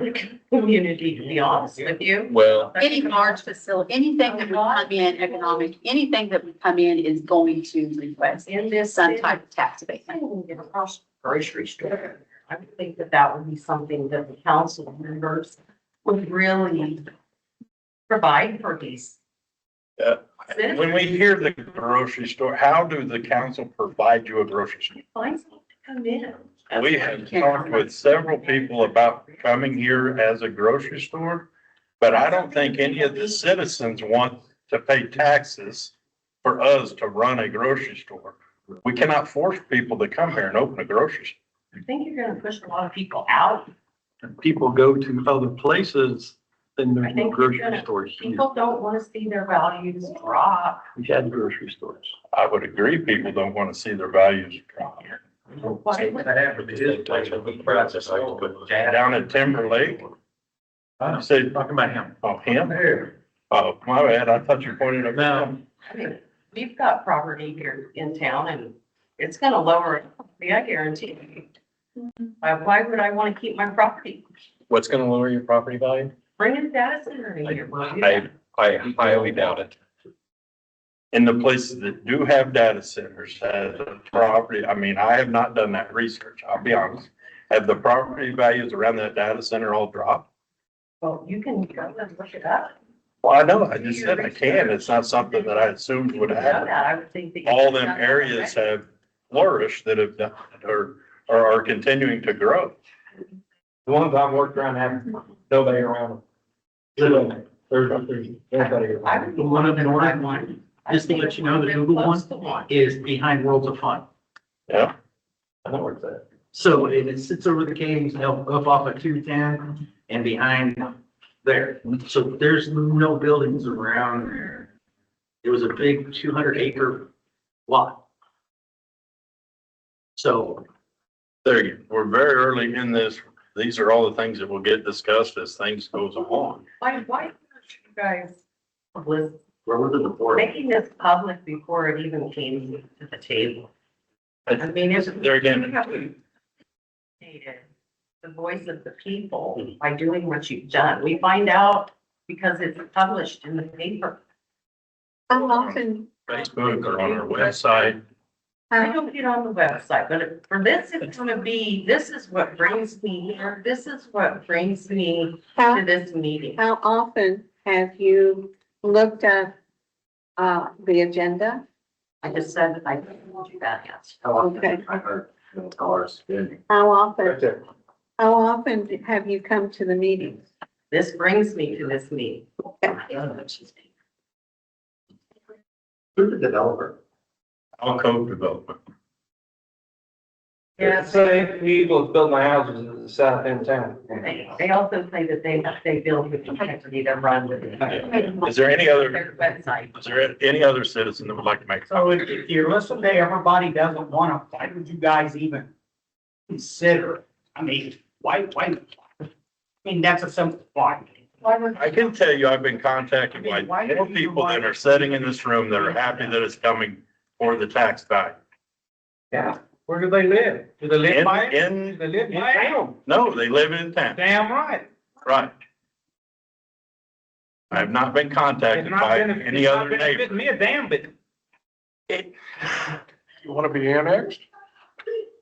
[SPEAKER 11] community, to be honest with you.
[SPEAKER 7] Well,
[SPEAKER 16] Any large facility, anything that would come in economic, anything that would come in is going to request
[SPEAKER 11] In this
[SPEAKER 16] some
[SPEAKER 11] city,
[SPEAKER 16] type of tax
[SPEAKER 11] I
[SPEAKER 16] abatement.
[SPEAKER 11] wouldn't get a grocery store. I would think that that would be something that the council members would really provide for these.
[SPEAKER 2] when we hear the grocery store, how do the council provide you a grocery store?
[SPEAKER 11] Find someone to come in.
[SPEAKER 2] We have talked with several people about coming here as a grocery store, but I don't think any of the citizens want to pay taxes for us to run a grocery store. We cannot force people to come here and open a grocery store.
[SPEAKER 11] I think you're gonna push a lot of people out.
[SPEAKER 12] People go to other places, then
[SPEAKER 11] I think you're gonna, people don't wanna see their values drop.
[SPEAKER 12] We've had grocery stores.
[SPEAKER 2] I would agree, people don't want to see their values drop.
[SPEAKER 11] Why would-
[SPEAKER 2] Down at Timber Lake, you said,
[SPEAKER 12] Talking about him.
[SPEAKER 2] oh, him? Oh, my bad, I thought you pointed at him.
[SPEAKER 11] I mean, we've got property here in town and it's gonna lower it, I guarantee you. Why would I wanna keep my property?
[SPEAKER 7] what's going to lower your property value?
[SPEAKER 11] Bring a data center in here. will you?
[SPEAKER 7] I highly doubt it.
[SPEAKER 2] In the places that do have data centers, the property, I mean, I have not done that research, I'll be honest. Have the property values around that data center all dropped?
[SPEAKER 11] Well, you can go and look it up.
[SPEAKER 2] Well, I know, I just said I can. It's not something that I assumed would
[SPEAKER 11] You know
[SPEAKER 2] happen.
[SPEAKER 11] that, I would think that.
[SPEAKER 2] All them areas have flourished that have done, or are continuing to grow.
[SPEAKER 6] The ones I've worked around have nobody around them. There's everybody
[SPEAKER 11] I
[SPEAKER 6] around.
[SPEAKER 11] would.
[SPEAKER 12] The one up north, one, just to let you know, the Google one is behind Worlds of Fun.
[SPEAKER 2] Yeah.
[SPEAKER 6] I know where it's at.
[SPEAKER 12] So it sits over the caves, up off of 210 and behind there. So there's no buildings around there. It was a big 200-acre lot. So
[SPEAKER 2] There again, we're very early in this. These are all the things that will get discussed as things goes along.
[SPEAKER 11] Why aren't you guys with
[SPEAKER 12] where was it before?
[SPEAKER 11] making this public before it even came to the table? I mean, it's.
[SPEAKER 2] There again,
[SPEAKER 11] the voice of the people by doing what you've done. We find out because it's published in the paper.
[SPEAKER 16] How often,
[SPEAKER 2] Facebook or on our website.
[SPEAKER 11] I don't get on the website, but for this, it's gonna be, this is what brings me here. This is what brings me to this meeting.
[SPEAKER 16] how often have you looked at, the agenda?
[SPEAKER 11] I just said I didn't do that yet.
[SPEAKER 16] Okay.
[SPEAKER 13] I heard cars.
[SPEAKER 16] How often,
[SPEAKER 4] Right there.
[SPEAKER 16] how often have you come to the meetings?
[SPEAKER 11] This brings me to this meeting.
[SPEAKER 13] Who's the developer?
[SPEAKER 2] Alcove Development.
[SPEAKER 11] Yeah,
[SPEAKER 6] Same people that build my houses in the south end town.
[SPEAKER 11] they also say that they build with integrity to run with it.
[SPEAKER 2] Is there any other,
[SPEAKER 11] Their website.
[SPEAKER 2] is there any other citizen that would like to make?
[SPEAKER 12] So if you listen to everybody doesn't want to, why would you guys even consider it? I mean, why? I mean, that's a simple why.
[SPEAKER 2] I can tell you, I've been contacted by more people that are sitting in this room that are happy that it's coming for the tax value.
[SPEAKER 4] Yeah. Where do they live? Do they live by it?
[SPEAKER 2] In,
[SPEAKER 4] Do they live by it?
[SPEAKER 2] no, they live in town,
[SPEAKER 4] Damn right.
[SPEAKER 2] right. I have not been
[SPEAKER 4] It's
[SPEAKER 2] contacted
[SPEAKER 4] not
[SPEAKER 2] by
[SPEAKER 4] benefit-
[SPEAKER 2] any
[SPEAKER 4] it's not
[SPEAKER 2] other neighbor.
[SPEAKER 4] benefiting me a damn bit.
[SPEAKER 13] You wanna be annexed?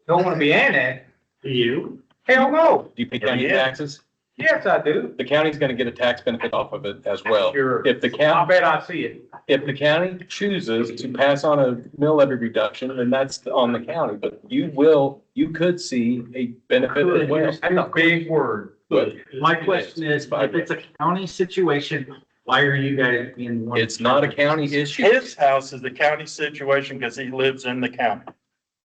[SPEAKER 4] Don't wanna be annexed.
[SPEAKER 12] Do you?
[SPEAKER 4] Hell no.
[SPEAKER 7] Do you pay county
[SPEAKER 2] Yeah.
[SPEAKER 7] taxes?
[SPEAKER 4] Yes, I do.
[SPEAKER 7] The county's gonna get a tax benefit off of it as well.
[SPEAKER 4] Sure.
[SPEAKER 7] If the
[SPEAKER 4] I
[SPEAKER 7] county,
[SPEAKER 4] bet I see it.
[SPEAKER 7] if the county chooses to pass on a mill levy reduction, then that's on the county, but you could see a benefit as well.
[SPEAKER 4] That's a big word.
[SPEAKER 7] But
[SPEAKER 12] My question is, if it's a county situation, why are you guys being one?
[SPEAKER 7] it's not a county issue.
[SPEAKER 2] His house is the county situation because he lives in the county.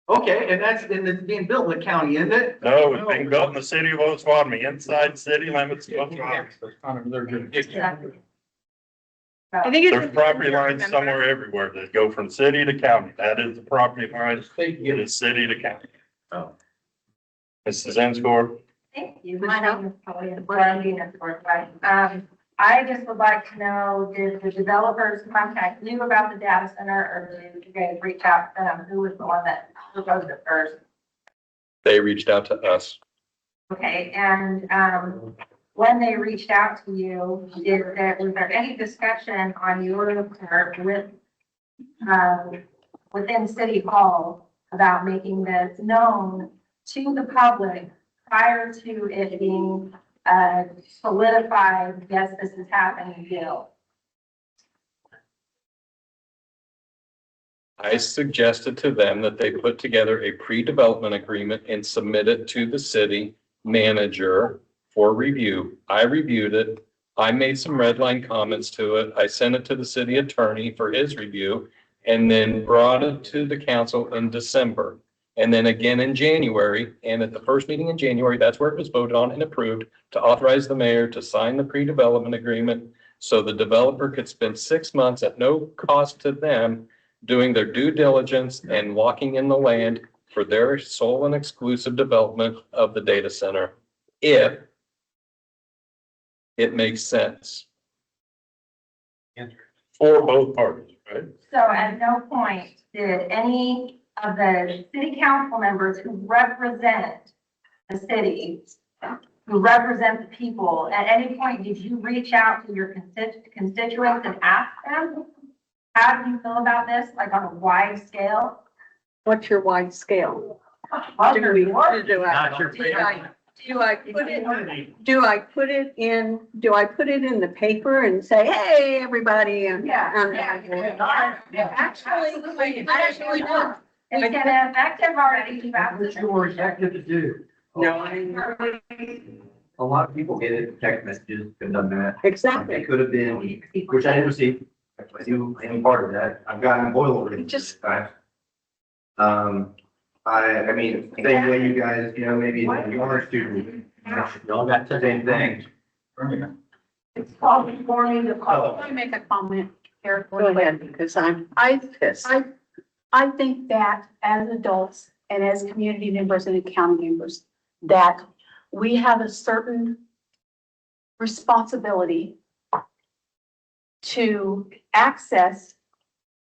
[SPEAKER 12] Okay, and it's being built in the county, isn't it?
[SPEAKER 2] No, it's being built in the city of Osawatomie, inside city limits of Osawatomie.
[SPEAKER 11] Exactly.
[SPEAKER 16] I think
[SPEAKER 2] There's property lines somewhere everywhere that go from city to county. That is the property line. It is city to county.
[SPEAKER 13] Oh.
[SPEAKER 2] Mrs. Enscore?
[SPEAKER 17] Thank you. My name is Kelly Brandy, I just would like to know, did the developers contact you about the data center, or did you guys reach out to them? Who was the one that proposed it first?
[SPEAKER 7] They reached out to us.
[SPEAKER 17] Okay, and, when they reached out to you, was there any discussion on your part with, within City Hall about making this known to the public prior to it being solidified, yes, this is happening, deal?
[SPEAKER 7] I suggested to them that they put together a pre-development agreement and submit it to the city manager for review. I reviewed it. I made some red line comments to it. I sent it to the city attorney for his review and then brought it to the council in December. And then again in January, and at the first meeting in January, that's where it was voted on and approved to authorize the mayor to sign the pre-development agreement. So the developer could spend 6 months at no cost to them doing their due diligence and locking in the land for their sole and exclusive development of the data center, if it makes sense.
[SPEAKER 2] For both parties, right?
[SPEAKER 17] So at no point did any of the city council members who represent the city, who represent the people, at any point did you reach out to your constituents and ask them, how do you feel about this, like on a wide scale?
[SPEAKER 16] What's your wide scale?
[SPEAKER 17] Well,
[SPEAKER 16] Do
[SPEAKER 17] there's
[SPEAKER 16] we,
[SPEAKER 17] more.
[SPEAKER 16] do I put it in the paper and say, hey, everybody?
[SPEAKER 17] Actually, no. It's gonna effective already. You have
[SPEAKER 6] What
[SPEAKER 17] to-
[SPEAKER 6] you were expected to do.
[SPEAKER 16] No,
[SPEAKER 13] A lot of people get it, text messages, could have done that.
[SPEAKER 16] exactly.
[SPEAKER 13] It could have been, which I didn't receive, I do any part of that. I've gotten boilerplate
[SPEAKER 16] Just-
[SPEAKER 13] times. I mean, same way you guys, maybe you are student. Y'all got the same thing.
[SPEAKER 17] It's called informing the public.
[SPEAKER 16] Let me make a comment here. Go ahead, because I think that as adults and as community members and county members, that we have a certain responsibility to access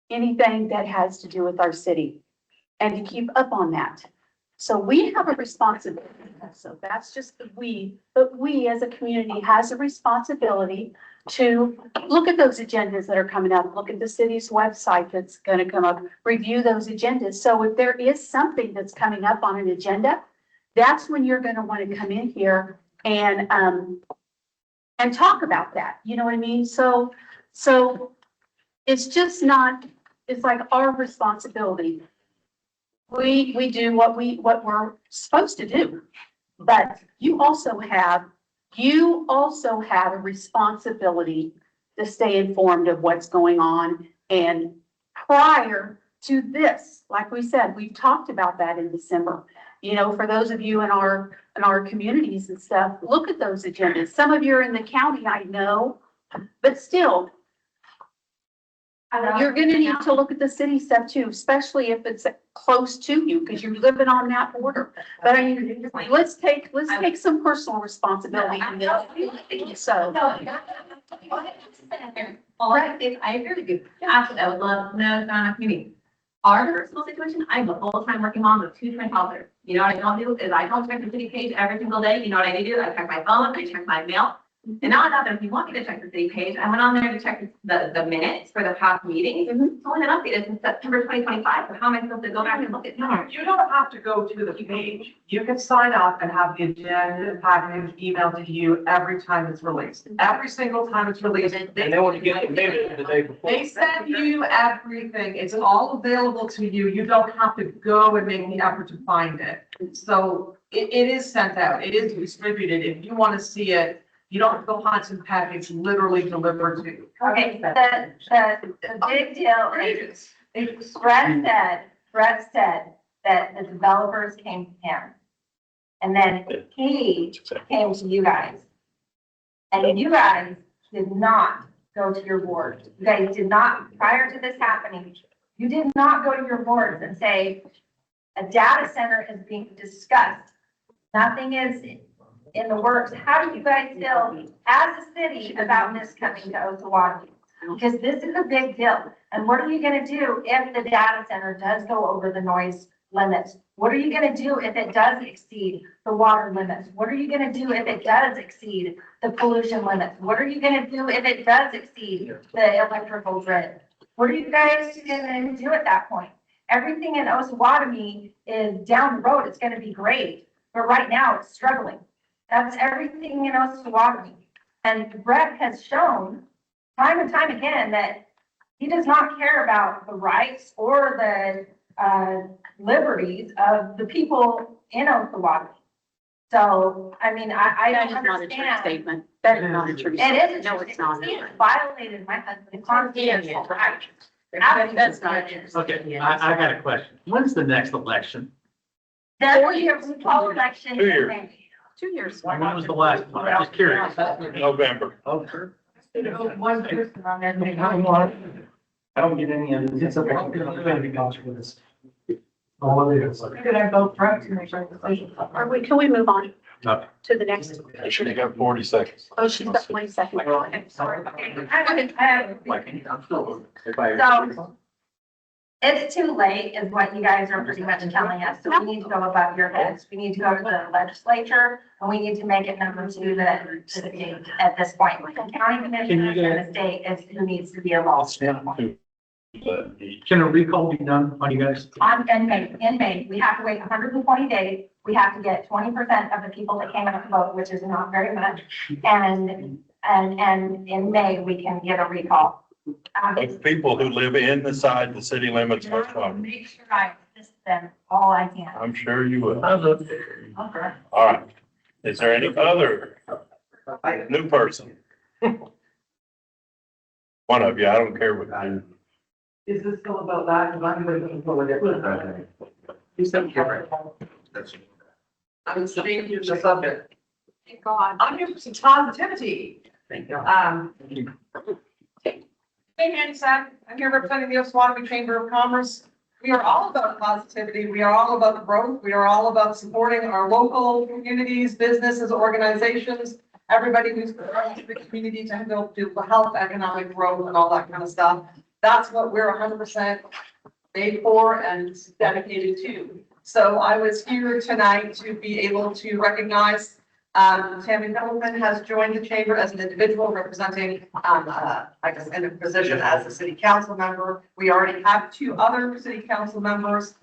[SPEAKER 16] anything that has to do with our city and to keep up on that. So we have a responsibility. So that's just the we, but we as a community has a responsibility to look at those agendas that are coming up, look at the city's website that's going to come up, review those agendas. So if there is something that's coming up on an agenda, that's when you're going to want to come in here and talk about that. You know what I mean? So it's just not, it's like our responsibility. We do what we're supposed to do, but you also have a responsibility to stay informed of what's going on. And prior to this, like we said, we talked about that in December. You know, for those of you in our communities and stuff, look at those agendas. Some of you are in the county, I know, but still, you're gonna need to look at the city stuff too, especially if it's close to you, because you're living on that border. But I mean, let's take some personal responsibility in this. So.
[SPEAKER 15] All I say is I agree with you. Absolutely, I would love to know on a community. Our personal situation, I'm a full-time working mom with 2 twin toddlers. You know what I don't do is I don't check the city page every single day. You know what I need to do? I check my phone, I check my mail. And now I thought that if you want me to check the city page, I went on there to check the minutes for the past meetings. It's only been updated since September 2025. So how am I supposed to go back and look at that?
[SPEAKER 18] You don't have to go to the page. You can sign up and have the agenda package emailed to you every time it's released. Every single time it's released.
[SPEAKER 4] And then when you get the minute the day before.
[SPEAKER 18] They send you everything. It's all available to you. You don't have to go and make the effort to find it. So it is sent out. It is distributed. If you want to see it, you don't have to go hunt and pack. It's literally delivered to you.
[SPEAKER 17] Okay, the big deal is, Brett said that the developers came to him. And then he came to you guys. And you guys did not go to your board. You guys did not, prior to this happening, you did not go to your boards and say, a data center is being discussed. Nothing is in the works. How do you guys feel as a city about this coming to Osawatomie? Because this is a big deal. And what are you gonna do if the data center does go over the noise limits? What are you gonna do if it does exceed the water limits? What are you gonna do if it does exceed the pollution limits? What are you gonna do if it does exceed the electrical grid? What are you guys gonna do at that point? Everything in Osawatomie is down the road. It's gonna be great. But right now it's struggling. That's everything in Osawatomie. And Brett has shown time and time again that he does not care about the rights or the liberties of the people in Osawatomie. So, I mean, I don't understand.
[SPEAKER 16] Not a true statement. That is not a true
[SPEAKER 17] It
[SPEAKER 16] statement.
[SPEAKER 17] is.
[SPEAKER 16] No, it's not.
[SPEAKER 17] He violated my husband's constitutional rights.
[SPEAKER 16] That's not true.
[SPEAKER 12] Okay, I got a question. When's the next election?
[SPEAKER 17] The 4-year recall election.
[SPEAKER 2] 2 years.
[SPEAKER 17] in May.
[SPEAKER 16] 2 years.
[SPEAKER 12] When was the last one? I'm just curious.
[SPEAKER 2] November.
[SPEAKER 12] Oh, sure.
[SPEAKER 17] One person on there.
[SPEAKER 12] I don't get any of this.
[SPEAKER 17] Could I vote for it to make sure the decision?
[SPEAKER 16] Can we move on
[SPEAKER 12] No.
[SPEAKER 16] to the next?
[SPEAKER 2] You should have got 40 seconds.
[SPEAKER 16] Oh, she's got 20 seconds. Okay, sorry.
[SPEAKER 17] So it's too late is what you guys are pretty much telling us. So we need to go above your heads. We need to go to the legislature and we need to make it number 2 that at this point, the county commissioners and the state is who needs to be involved.
[SPEAKER 12] Can a recall be done on you guys?
[SPEAKER 17] In May, we have to wait 120 days. We have to get 20% of the people that came out to vote, which is not very much. And in May, we can get a recall.
[SPEAKER 2] Of people who live inside the city limits. First one.
[SPEAKER 17] Make sure I assist them all I can.
[SPEAKER 2] I'm sure you will.
[SPEAKER 17] Okay.
[SPEAKER 2] All right. Is there any other new person? One of you, I don't care what you.
[SPEAKER 18] Is this still about that? Because I'm looking for it.
[SPEAKER 12] He's not here.
[SPEAKER 18] I'm changing the subject.
[SPEAKER 17] Thank God.
[SPEAKER 18] I'm here for some positivity.
[SPEAKER 12] Thank you.
[SPEAKER 18] Hey, Manny Sack, I'm here representing the Osawatomie Chamber of Commerce. We are all about positivity. We are all about growth. We are all about supporting our local communities, businesses, organizations, everybody who's part of the community to help do health, economic growth, and all that kind of stuff. That's what we're 100% made for and dedicated to. So I was here tonight to be able to recognize, Tammy Filipin has joined the chamber as an individual representing, I guess, in a position as a city council member. We already have 2 other city council members,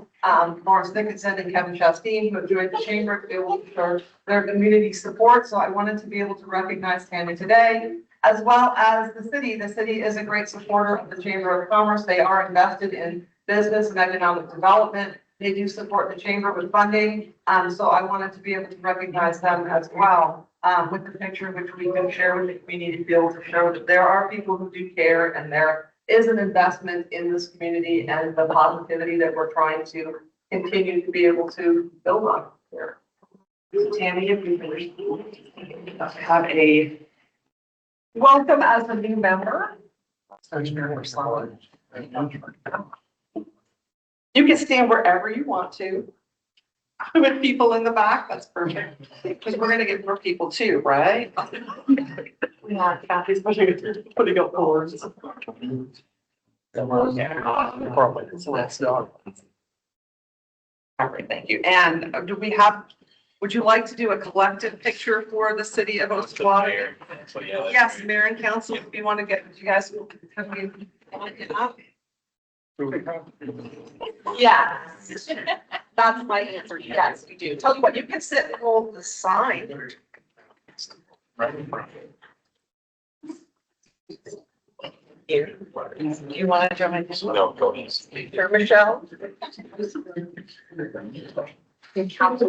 [SPEAKER 18] Lawrence Dickinson and Kevin Chasteen, who have joined the chamber to be able to show their community support. So I wanted to be able to recognize Tammy today, as well as the city. The city is a great supporter of the Chamber of Commerce. They are invested in business and economic development. They do support the chamber with funding. So I wanted to be able to recognize them as well, with the picture, which we can share with the community to be able to show that there are people who do care and there is an investment in this community and the positivity that we're trying to continue to be able to build on here. Tammy, if you can have a welcome as a new member. You can stand wherever you want to. With people in the back, that's perfect. Because we're gonna get more people too, right? Yeah, Kathy's putting up boards. So that's done. All right, thank you. And would you like to do a collective picture for the city of Osawatomie? Yes, mayor and council, if you want to get, you guys will have me. Yes, that's my answer. Yes, we do. Tell you what, you can sit and hold the sign. You want to join?
[SPEAKER 7] No, go ahead.
[SPEAKER 18] Sure, Michelle? Council.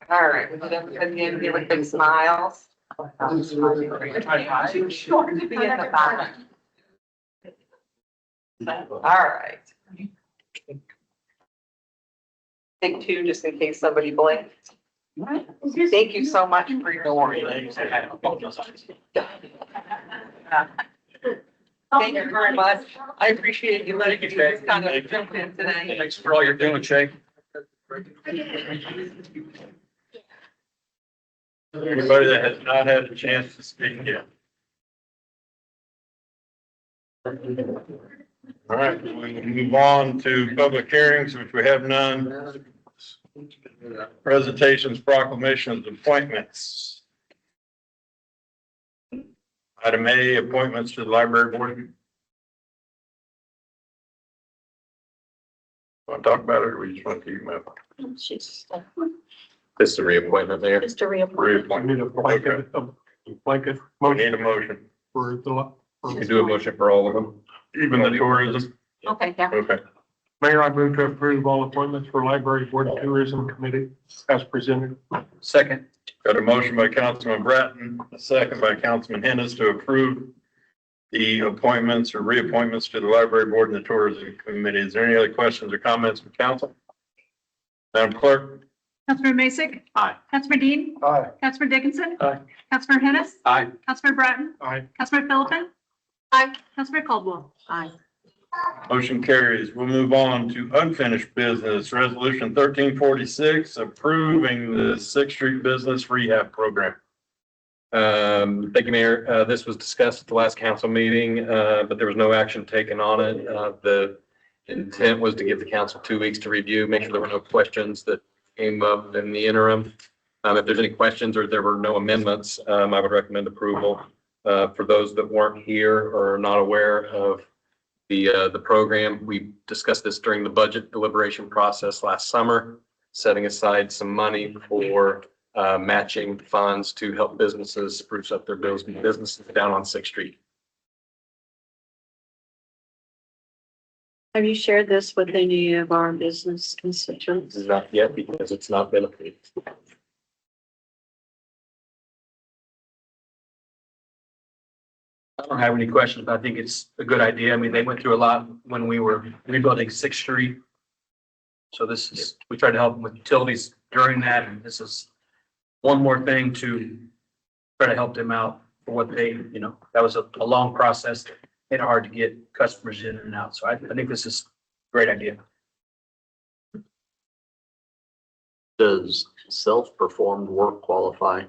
[SPEAKER 18] All right, we did everybody in here with big smiles. Too short to be in the back. All right. Take 2 just in case somebody blinked. Thank you so much for your work. Thank you very much. I appreciate you letting me just kind of jump in today.
[SPEAKER 14] Thanks for all you're doing, Shay.
[SPEAKER 2] Anybody that has not had a chance to speak yet? All right, we move on to public hearings, which we have none. Presentations, proclamations, appointments. Item A, appointments to the library board. Want to talk about it, or we just want to keep moving?
[SPEAKER 7] This is a reappointment, Mayor.
[SPEAKER 9] Just a reappointment.
[SPEAKER 2] Reappointment.
[SPEAKER 6] Blanket
[SPEAKER 2] We need a motion,
[SPEAKER 6] for the.
[SPEAKER 7] You do a motion for all of them.
[SPEAKER 2] even the tourism.
[SPEAKER 9] Okay, yeah.
[SPEAKER 2] Okay.
[SPEAKER 6] Mayor, I move to approve all appointments for Library Board and Tourism Committee as presented.
[SPEAKER 14] Second.
[SPEAKER 2] Got a motion by Councilman Bratton, a second by Councilman Hennis to approve the appointments or reappointments to the Library Board and the Tourism Committee. Is there any other questions or comments from council? Madam Clerk?
[SPEAKER 3] Councilman Macek.
[SPEAKER 14] Aye.
[SPEAKER 3] Councilman Dean.
[SPEAKER 6] Aye.
[SPEAKER 3] Councilman Dickinson.
[SPEAKER 6] Aye.
[SPEAKER 3] Councilman Hennis.
[SPEAKER 14] Aye.
[SPEAKER 3] Councilman Bratton.
[SPEAKER 6] Aye.
[SPEAKER 3] Councilman Filipin.
[SPEAKER 15] Aye.
[SPEAKER 3] Councilman Caldwell. Aye.
[SPEAKER 2] Motion carries. We'll move on to unfinished business. Resolution 1346, approving the 6th Street Business Rehab Program.
[SPEAKER 7] Thank you, Mayor. This was discussed at the last council meeting, but there was no action taken on it. The intent was to give the council 2 weeks to review, make sure there were no questions that came up in the interim. If there's any questions or there were no amendments, I would recommend approval. For those that weren't here or are not aware of the program, we discussed this during the budget deliberation process last summer, setting aside some money for matching funds to help businesses spruce up their businesses down on 6th Street.
[SPEAKER 9] Have you shared this with any of our business constituents?
[SPEAKER 7] Not yet, because it's not been approved.
[SPEAKER 14] I don't have any questions, but I think it's a good idea. I mean, they went through a lot when we were rebuilding 6th Street. So this is, we tried to help them with utilities during that, and this is one more thing to try to help them out for what they, you know, that was a long process. Made it hard to get customers in and out. So I think this is a great idea.
[SPEAKER 13] Does self-performed work qualify?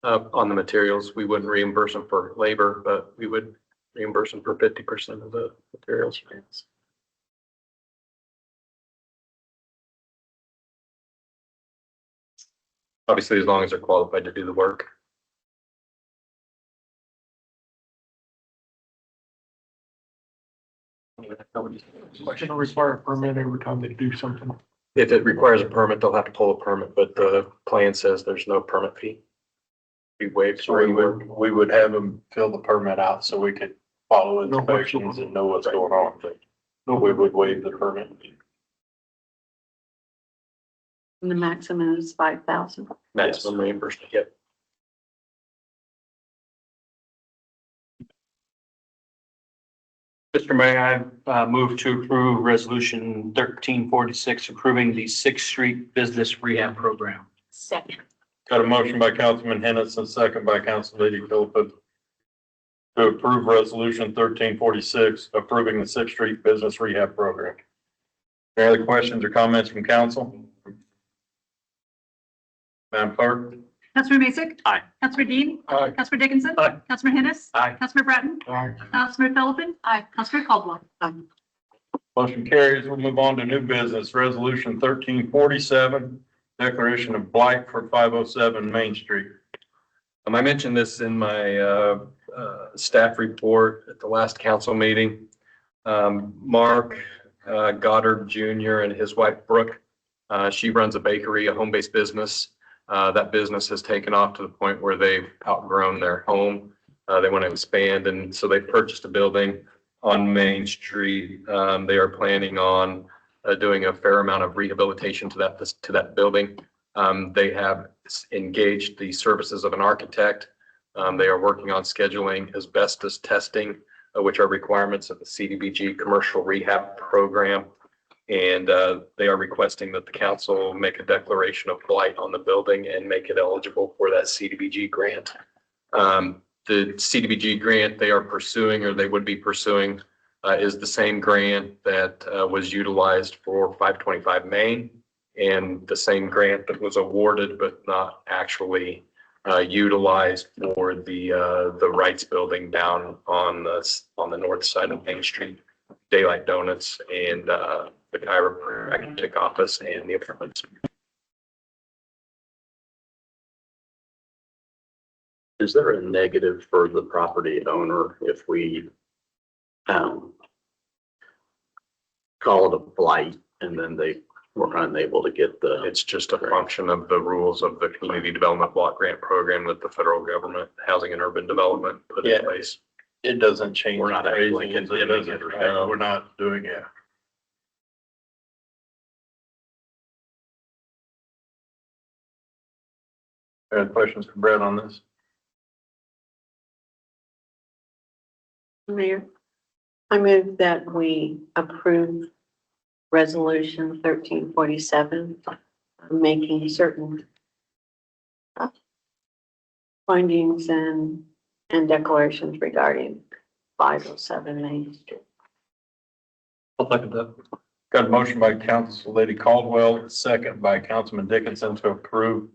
[SPEAKER 7] On the materials, we wouldn't reimburse them for labor, but we would reimburse them for 50% of the materials. Obviously, as long as they're qualified to do the work.
[SPEAKER 6] Question will require a permit every time they do something.
[SPEAKER 7] If it requires a permit, they'll have to pull a permit, but the plan says there's no permit fee. Be waived.
[SPEAKER 2] So we would have them fill the permit out so we could follow inspections and know what's going on. But we would waive the permit.
[SPEAKER 16] And the maximum is 5,000.
[SPEAKER 7] Maximum reimbursement, yep.
[SPEAKER 14] Mr. Mayor, I move to approve resolution 1346, approving the Sixth Street Business Rehab Program.
[SPEAKER 16] Second.
[SPEAKER 2] Got a motion by Councilman Henderson, second by Council Lady Filipin, to approve resolution 1346, approving the Sixth Street Business Rehab Program. Any other questions or comments from council? Madam Clerk?
[SPEAKER 3] Councilor Macek?
[SPEAKER 14] Aye.
[SPEAKER 3] Councilor Dean?
[SPEAKER 2] Aye.
[SPEAKER 3] Councilor Dickinson?
[SPEAKER 14] Aye.
[SPEAKER 3] Councilor Hennis?
[SPEAKER 14] Aye.
[SPEAKER 3] Councilor Bratton?
[SPEAKER 6] Aye.
[SPEAKER 3] Councilor Philippin? Aye. Councilor Caldwell? Aye.
[SPEAKER 2] Motion carries. We'll move on to new business, resolution 1347, declaration of blight for 507 Main Street.
[SPEAKER 7] I mentioned this in my staff report at the last council meeting. Mark Goddard Jr. and his wife Brooke, she runs a bakery, a home-based business. That business has taken off to the point where they've outgrown their home. They want to expand, and so they purchased a building on Main Street. They are planning on doing a fair amount of rehabilitation to that building. They have engaged the services of an architect. They are working on scheduling asbestos testing, which are requirements of the CDBG commercial rehab program. And they are requesting that the council make a declaration of blight on the building and make it eligible for that CDBG grant. The CDBG grant they are pursuing, or they would be pursuing, is the same grant that was utilized for 525 Main, and the same grant that was awarded but not actually utilized for the Wrights building down on the north side of Main Street, Daylight Donuts, and the chiropractic office and the apartments.
[SPEAKER 13] Is there a negative for the property owner if we call it a blight and then they were unable to get the?
[SPEAKER 7] It's just a function of the rules of the Community Development Block Grant Program that the federal government, Housing and Urban Development, put in place.
[SPEAKER 2] It doesn't change.
[SPEAKER 13] We're not actually
[SPEAKER 2] It
[SPEAKER 13] condemning
[SPEAKER 2] doesn't,
[SPEAKER 13] it, right?
[SPEAKER 2] we're not doing it. Any questions for Brett on this?
[SPEAKER 19] Mayor, I move that we approve resolution 1347, making certain findings and declarations regarding 507 Main Street.
[SPEAKER 14] I'll second that.
[SPEAKER 2] Got a motion by Council Lady Caldwell, second by Councilman Dickinson to approve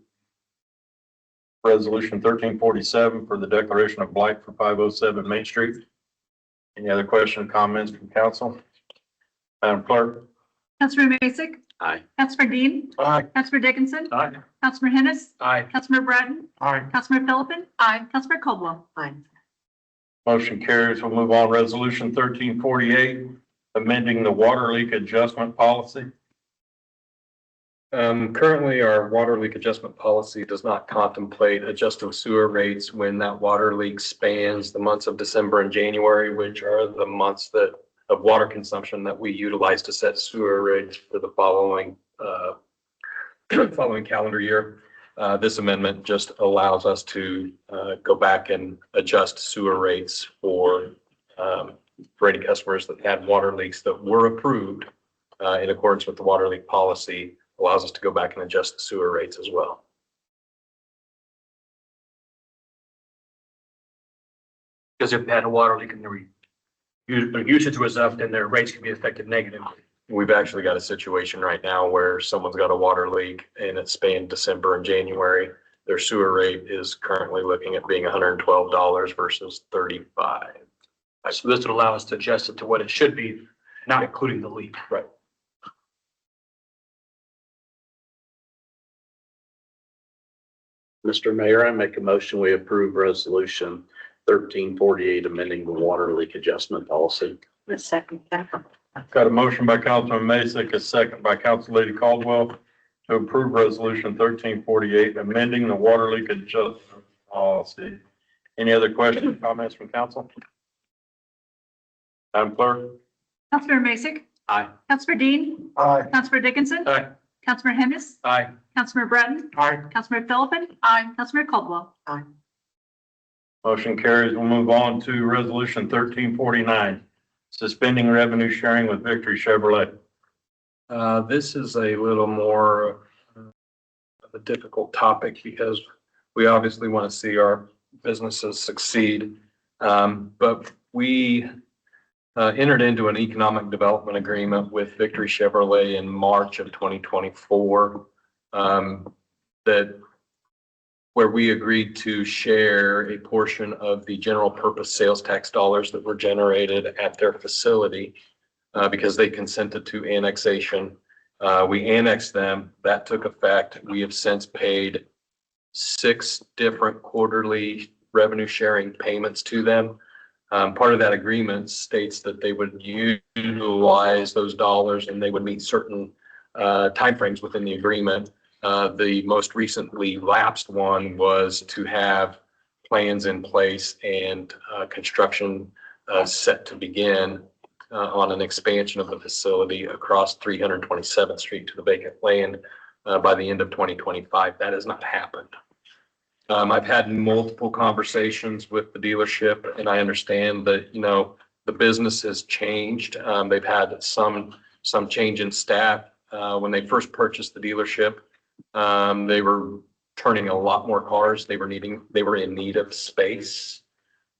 [SPEAKER 2] resolution 1347 for the declaration of blight for 507 Main Street. Any other questions or comments from council? Madam Clerk?
[SPEAKER 3] Councilor Macek?
[SPEAKER 13] Aye.
[SPEAKER 3] Councilor Dean?
[SPEAKER 2] Aye.
[SPEAKER 3] Councilor Dickinson?
[SPEAKER 14] Aye.
[SPEAKER 3] Councilor Hennis?
[SPEAKER 14] Aye.
[SPEAKER 3] Councilor Bratton?
[SPEAKER 6] Aye.
[SPEAKER 3] Councilor Philippin? Aye. Councilor Caldwell?
[SPEAKER 19] Aye.
[SPEAKER 2] Motion carries. We'll move on. Resolution 1348, amending the water leak adjustment policy.
[SPEAKER 7] Currently, our water leak adjustment policy does not contemplate adjusting sewer rates when that water leak spans the months of December and January, which are the months of water consumption that we utilize to set sewer rates for the following calendar year. This amendment just allows us to go back and adjust sewer rates for any customers that had water leaks that were approved in accordance with the water leak policy. Allows us to go back and adjust the sewer rates as well.
[SPEAKER 14] Because if they had a water leak and their usage was up, then their rates could be affected negatively.
[SPEAKER 7] We've actually got a situation right now where someone's got a water leak and it spanned December and January. Their sewer rate is currently looking at being $112 versus $35.
[SPEAKER 14] So this would allow us to adjust it to what it should be, not including the leak.
[SPEAKER 7] Right.
[SPEAKER 13] Mr. Mayor, I make a motion, we approve resolution 1348, amending the water leak adjustment policy.
[SPEAKER 19] A second that.
[SPEAKER 2] Got a motion by Councilman Macek, a second by Council Lady Caldwell to approve resolution 1348, amending the water leak adjustment policy. Any other questions, comments from council? Madam Clerk?
[SPEAKER 3] Councilmember Macek,
[SPEAKER 7] Aye.
[SPEAKER 3] Councilmember Dean,
[SPEAKER 6] Aye.
[SPEAKER 3] Councilmember Dickinson,
[SPEAKER 7] Aye.
[SPEAKER 3] Councilmember Hennis,
[SPEAKER 7] Aye.
[SPEAKER 3] Councilmember Breton,
[SPEAKER 6] Aye.
[SPEAKER 3] Councilmember Filipin, Councilmember Caldwell.
[SPEAKER 2] Motion carries. We'll move on to resolution 1349, suspending revenue sharing with Victory Chevrolet.
[SPEAKER 7] This is a little more of a difficult topic because we obviously want to see our businesses succeed. But we entered into an economic development agreement with Victory Chevrolet in March of 2024 where we agreed to share a portion of the general purpose sales tax dollars that were generated at their facility because they consented to annexation. We annexed them. That took effect. We have since paid 6 different quarterly revenue sharing payments to them. Part of that agreement states that they would utilize those dollars and they would meet certain timeframes within the agreement. The most recently lapsed one was to have plans in place and construction set to begin on an expansion of the facility across 327th Street to the vacant land by the end of 2025. That has not happened. I've had multiple conversations with the dealership and I understand that, the business has changed. They've had some change in staff. When they first purchased the dealership, they were turning a lot more cars. They were in need of space.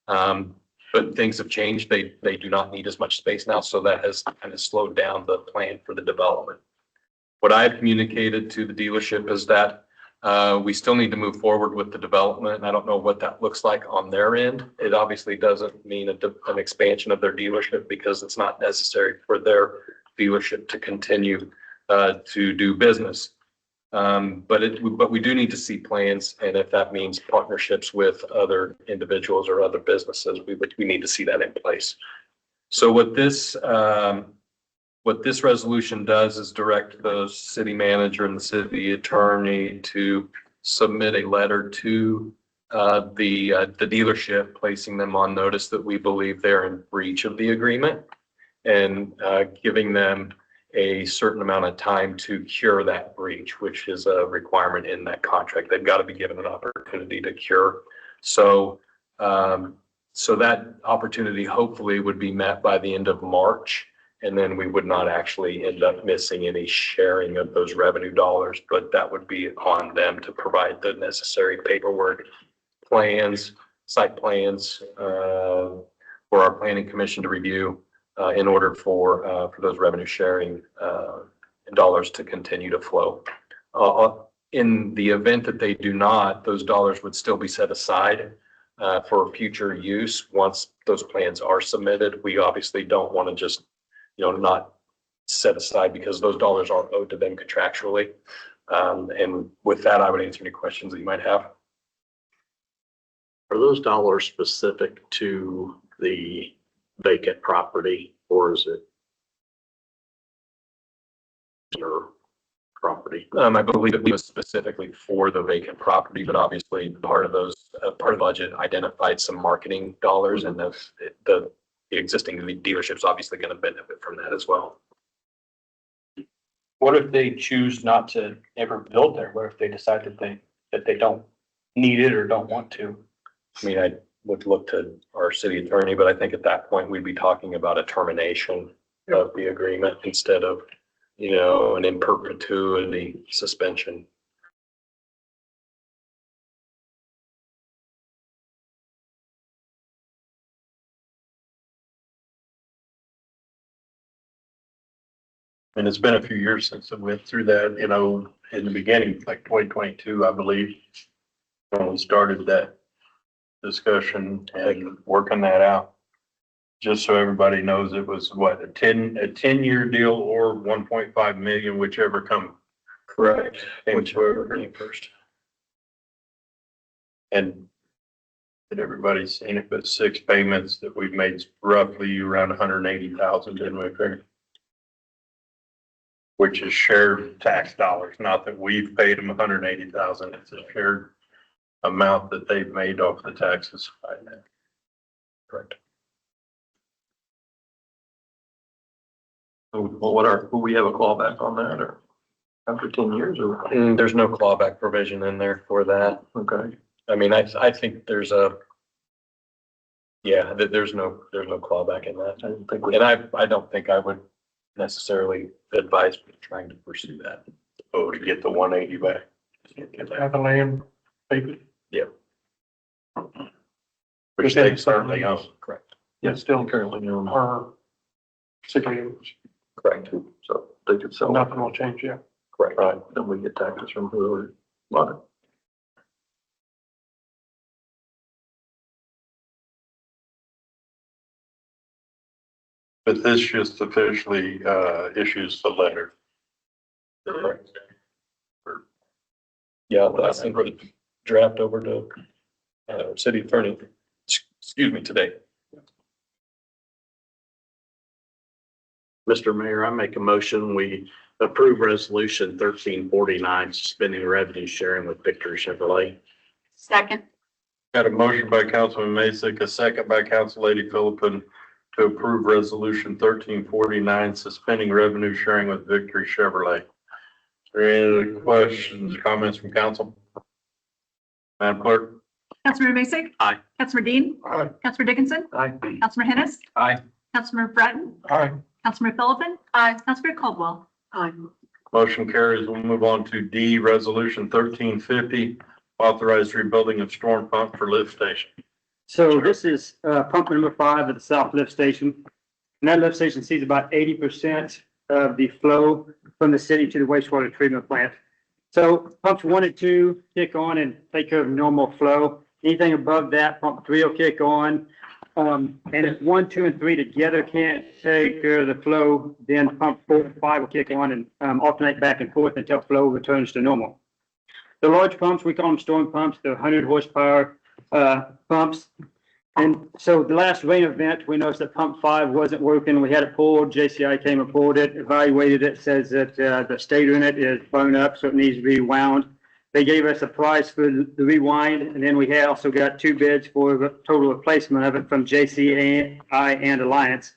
[SPEAKER 7] But things have changed. They do not need as much space now. So that has kind of slowed down the plan for the development. What I've communicated to the dealership is that we still need to move forward with the development. I don't know what that looks like on their end. It obviously doesn't mean an expansion of their dealership because it's not necessary for their dealership to continue to do business. But we do need to see plans, and if that means partnerships with other individuals or other businesses, we need to see that in place. So what this resolution does is direct the city manager and the city attorney to submit a letter to the dealership, placing them on notice that we believe they're in breach of the agreement and giving them a certain amount of time to cure that breach, which is a requirement in that contract. They've got to be given an opportunity to cure. So that opportunity hopefully would be met by the end of March. And then we would not actually end up missing any sharing of those revenue dollars, but that would be on them to provide the necessary paperwork, plans, site plans for our planning commission to review in order for those revenue sharing dollars to continue to flow. In the event that they do not, those dollars would still be set aside for future use once those plans are submitted. We obviously don't want to just not set aside because those dollars are owed to them contractually. And with that, I would answer any questions that you might have.
[SPEAKER 13] Are those dollars specific to the vacant property or is it your property?
[SPEAKER 7] I believe it was specifically for the vacant property, but obviously part of the budget identified some marketing dollars and the existing dealership's obviously going to benefit from that as well.
[SPEAKER 14] What if they choose not to ever build there? What if they decide that they don't need it or don't want to?
[SPEAKER 7] I mean, I would look to our city attorney, but I think at that point we'd be talking about a termination of the agreement instead of, an in perpetuity suspension.
[SPEAKER 2] And it's been a few years since I went through that, in the beginning, like 2022, I believe, when we started that discussion and working that out. Just so everybody knows, it was what, a 10-year deal or 1.5 million, whichever come.
[SPEAKER 7] Correct.
[SPEAKER 2] Whichever came first. And everybody's seen it, but 6 payments that we've made roughly around 180,000, didn't we, Craig? Which is shared tax dollars, not that we've paid them 180,000, it's a shared amount that they've made off the taxes. Correct.
[SPEAKER 12] Well, will we have a clawback on that or after 10 years or?
[SPEAKER 7] There's no clawback provision in there for that.
[SPEAKER 12] Okay.
[SPEAKER 7] I mean, I think there's there's no clawback in that.
[SPEAKER 12] I didn't think we.
[SPEAKER 7] And I don't think I would necessarily advise trying to pursue that.
[SPEAKER 2] Oh, to get the 180 back.
[SPEAKER 6] Have the land, maybe.
[SPEAKER 7] Yeah.
[SPEAKER 2] Which they certainly own.
[SPEAKER 7] Correct.
[SPEAKER 12] Yeah, still currently own.
[SPEAKER 6] Or city limits.
[SPEAKER 7] Correct.
[SPEAKER 12] So they could sell.
[SPEAKER 6] Nothing will change yet.
[SPEAKER 7] Correct.
[SPEAKER 12] Right, then we get taxes from whoever bought it.
[SPEAKER 2] But this just officially, issues the letter.
[SPEAKER 7] Correct. Yeah, I think we're draft over to, city attorney, excuse me, today.
[SPEAKER 13] Mr. Mayor, I make a motion, we approve resolution 1349, suspending revenue sharing with Victory Chevrolet.
[SPEAKER 16] Second.
[SPEAKER 2] Got a motion by Councilman Macek, a second by Council Lady Filipin to approve resolution 1349, suspending revenue sharing with Victory Chevrolet. Are there any other questions, comments from council? Madam Clerk?
[SPEAKER 3] Councilmember Macek?
[SPEAKER 13] Aye.
[SPEAKER 3] Councilmember Dean?
[SPEAKER 6] Aye.
[SPEAKER 3] Councilmember Dickinson?
[SPEAKER 12] Aye.
[SPEAKER 3] Councilmember Hennis?
[SPEAKER 7] Aye.
[SPEAKER 3] Councilmember Breton?
[SPEAKER 6] Aye.
[SPEAKER 3] Councilmember Philippin?
[SPEAKER 16] Aye.
[SPEAKER 3] Councilmember Caldwell?
[SPEAKER 19] Aye.
[SPEAKER 2] Motion carries. We'll move on to D, resolution 1350, authorized rebuilding of storm pump for lift station.
[SPEAKER 20] So this is pump number 5 at the south lift station. And that lift station sees about 80% of the flow from the city to the wastewater treatment plant. So pumps 1 and 2 kick on and take care of normal flow. Anything above that, pump 3 will kick on. And if 1, 2, and 3 together can't take care of the flow, then pump 4 and 5 will kick on and alternate back and forth until flow returns to normal. The large pumps, we call them storm pumps, they're 100 horsepower pumps. And so the last rain event, we noticed that pump 5 wasn't working. We had it pulled. JCI came and pulled it, evaluated it, says that the stator in it is blown up, so it needs to be rewound. They gave us a price for the rewind, and then we had also got 2 bids for the total replacement of it from JCI and Alliance.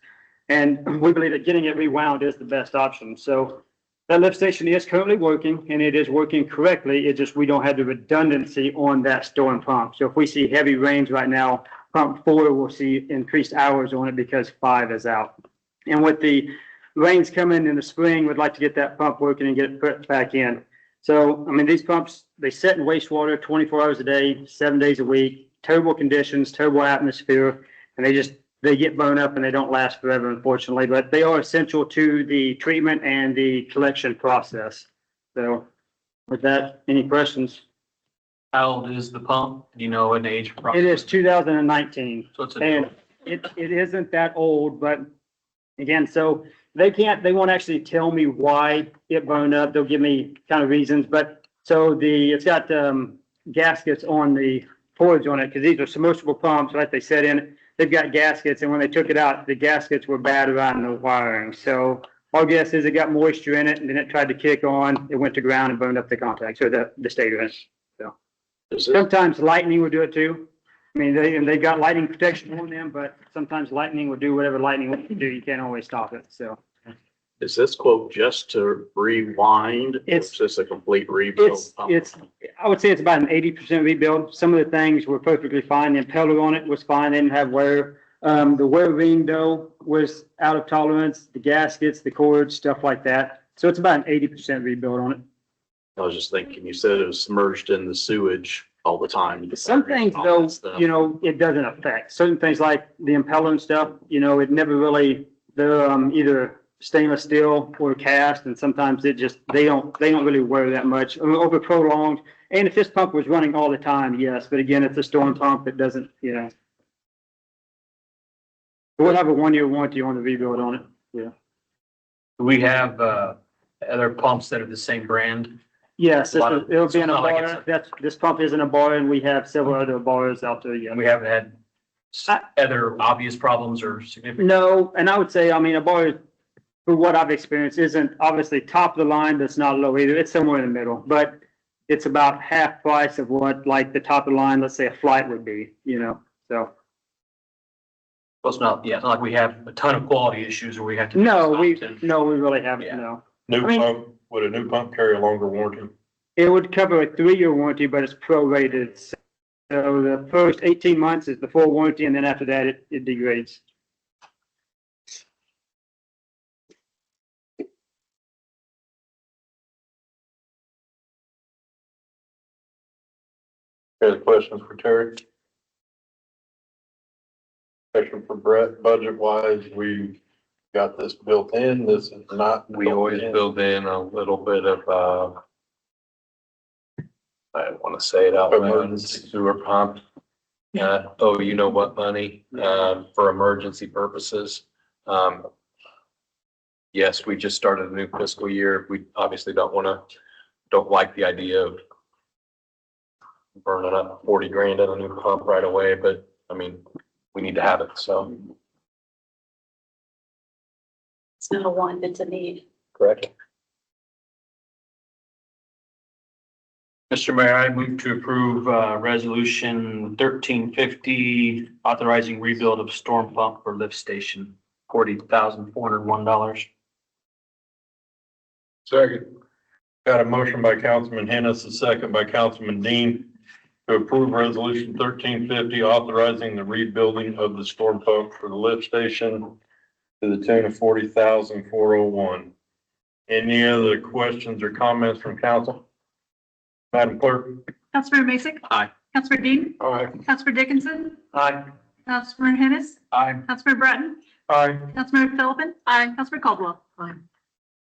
[SPEAKER 20] And we believe that getting it rewound is the best option. So that lift station is currently working, and it is working correctly. It's just we don't have the redundancy on that storm pump. So if we see heavy rains right now, pump 4 will see increased hours on it because 5 is out. And with the rains coming in the spring, we'd like to get that pump working and get it put back in. So, I mean, these pumps, they sit in wastewater 24 hours a day, 7 days a week, terrible conditions, terrible atmosphere, and they get blown up and they don't last forever, unfortunately, but they are essential to the treatment and the collection process. So with that, any questions?
[SPEAKER 14] How old is the pump? Do you know an age?
[SPEAKER 20] It is 2019.
[SPEAKER 14] So it's
[SPEAKER 20] And it isn't that old, but again, so they won't actually tell me why it burned up. They'll give me kind of reasons, but so it's got gaskets on the ports on it because these are submersible pumps, like they said in it. They've got gaskets, and when they took it out, the gaskets were bad around the wiring. So our guess is it got moisture in it, and then it tried to kick on. It went to ground and burned up the contacts or the stator in it. So sometimes lightning will do it too. I mean, they've got lightning protection on them, but sometimes lightning will do whatever lightning wants to do. You can't always stop it. So
[SPEAKER 13] Is this quote just to rewind? It's just a complete rebuild?
[SPEAKER 20] I would say it's about an 80% rebuild. Some of the things were perfectly fine. The impeller on it was fine. They didn't have wear. The wear ring though was out of tolerance. The gaskets, the cords, stuff like that. So it's about an 80% rebuild on it.
[SPEAKER 13] I was just thinking, you said it was submerged in the sewage all the time.
[SPEAKER 20] Some things though, it doesn't affect. Certain things like the impeller and stuff, it never really, they're either stainless steel or cast, and sometimes they don't really wear that much over prolonged. And if this pump was running all the time, yes, but again, it's a storm pump. It doesn't, we'll have a 1-year warranty on the rebuild on it. Yeah.
[SPEAKER 14] We have other pumps that are the same brand
[SPEAKER 20] Yes,
[SPEAKER 14] A lot of-
[SPEAKER 20] it'll
[SPEAKER 14] so
[SPEAKER 20] be in
[SPEAKER 14] it's
[SPEAKER 20] a
[SPEAKER 14] not like
[SPEAKER 20] bar.
[SPEAKER 14] it's
[SPEAKER 20] This pump is in a bar and we have several other bars out there, yeah.
[SPEAKER 14] And we haven't had other obvious problems or significant.
[SPEAKER 20] No, and I would say, I mean, a bar, for what I've experienced, isn't obviously top of the line, but it's not low either. It's somewhere in the middle, but it's about half price of what like the top of the line, let's say a flight would be, you know, so.
[SPEAKER 14] Well, it's not, yeah, it's not like we have a ton of quality issues where we have to.
[SPEAKER 20] No, we really haven't,
[SPEAKER 14] Yeah.
[SPEAKER 20] no.
[SPEAKER 2] New
[SPEAKER 20] I mean-
[SPEAKER 2] pump, would a new pump carry a longer warranty?
[SPEAKER 20] It would cover a 3-year warranty, but it's prorated. So the first 18 months is the full warranty, and then after that, it degrades.
[SPEAKER 2] Any questions for Terry? Question for Brett, budget wise, we got this built in, this is not.
[SPEAKER 7] We always build in a little bit of, I don't want to say it out loud, sewer pump. Oh, you know what money, for emergency purposes. Yes, we just started a new fiscal year. We obviously don't like the idea of burning up 40 grand in a new pump right away, but I mean, we need to have it, so.
[SPEAKER 16] It's not a want, it's a need.
[SPEAKER 7] Correct.
[SPEAKER 14] Mr. Mayor, I move to approve, resolution 1350, authorizing rebuild of storm pump for lift station, $40,401.
[SPEAKER 2] Second. Got a motion by Councilman Hennis, a second by Councilman Dean to approve resolution 1350, authorizing the rebuilding of the storm pump for the lift station to the tune of $40,401. Any other questions or comments from council? Madam Clerk?
[SPEAKER 3] Councilmember Macek?
[SPEAKER 14] Aye.
[SPEAKER 3] Councilmember Dean?
[SPEAKER 2] Aye.
[SPEAKER 3] Councilmember Dickinson?
[SPEAKER 14] Aye.
[SPEAKER 3] Councilmember Hennis?
[SPEAKER 14] Aye.
[SPEAKER 3] Councilmember Breton?
[SPEAKER 2] Aye.
[SPEAKER 3] Councilmember Filipin? Aye. Councilmember Caldwell? Aye.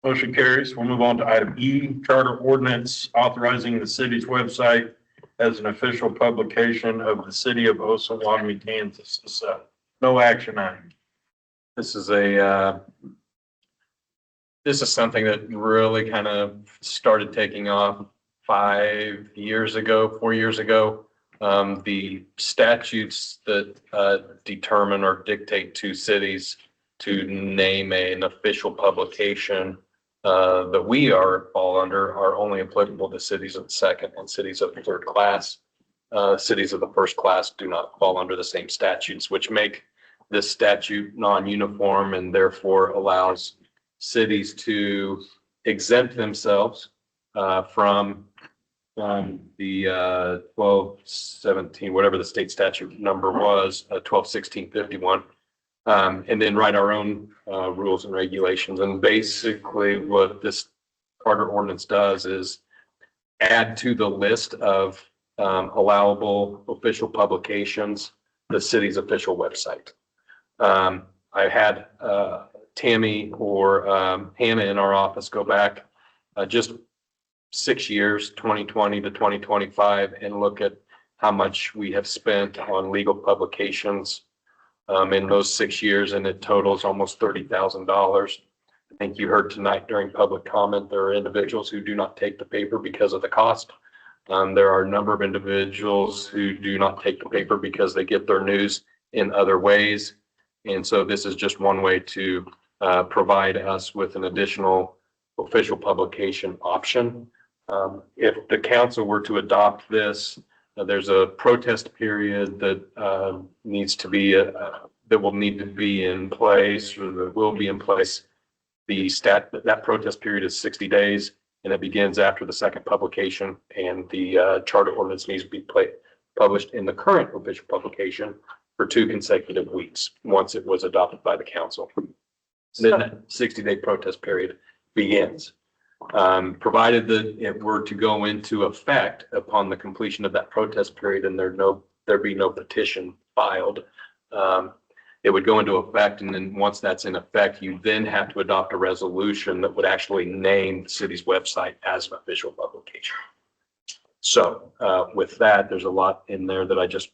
[SPEAKER 2] Motion carries. We'll move on to item E, charter ordinance authorizing the city's website as an official publication of the city of Osawatomie, Kansas. So no action item.
[SPEAKER 7] This is something that really kind of started taking off 4 years ago. The statutes that determine or dictate to cities to name an official publication that we fall under are only applicable to cities of the second and cities of the third class. Cities of the first class do not fall under the same statutes, which make this statute non-uniform and therefore allows cities to exempt themselves from the 1217, whatever the state statute number was, 121651, and then write our own rules and regulations. And basically what this charter ordinance does is add to the list of allowable official publications the city's official website. I had Tammy or Hannah in our office go back just 6 years, 2020 to 2025, and look at how much we have spent on legal publications in those 6 years, and it totals almost $30,000. I think you heard tonight during public comment, there are individuals who do not take the paper because of the cost. There are a number of individuals who do not take the paper because they get their news in other ways. And so this is just one way to provide us with an additional official publication option. If the council were to adopt this, there's a protest period that needs to be, that will need to be in place, or that will be in place. That protest period is 60 days, and it begins after the second publication, and the charter ordinance needs to be published in the current official publication for 2 consecutive weeks, once it was adopted by the council. Then that 60-day protest period begins. Provided that it were to go into effect upon the completion of that protest period and there be no petition filed, it would go into effect. And then once that's in effect, you then have to adopt a resolution that would actually name the city's website as an official publication. So with that, there's a lot in there that I just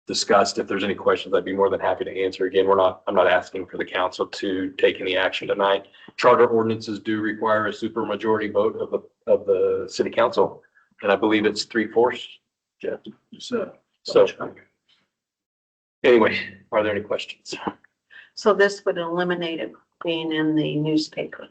[SPEAKER 7] discussed. If there's any questions, I'd be more than happy to answer. Again, I'm not asking for the council to take any action tonight. Charter ordinances do require a supermajority vote of the city council, and I believe it's 3/4. Jeff, so anyway, are there any questions?
[SPEAKER 19] So this would eliminate it being in the newspaper.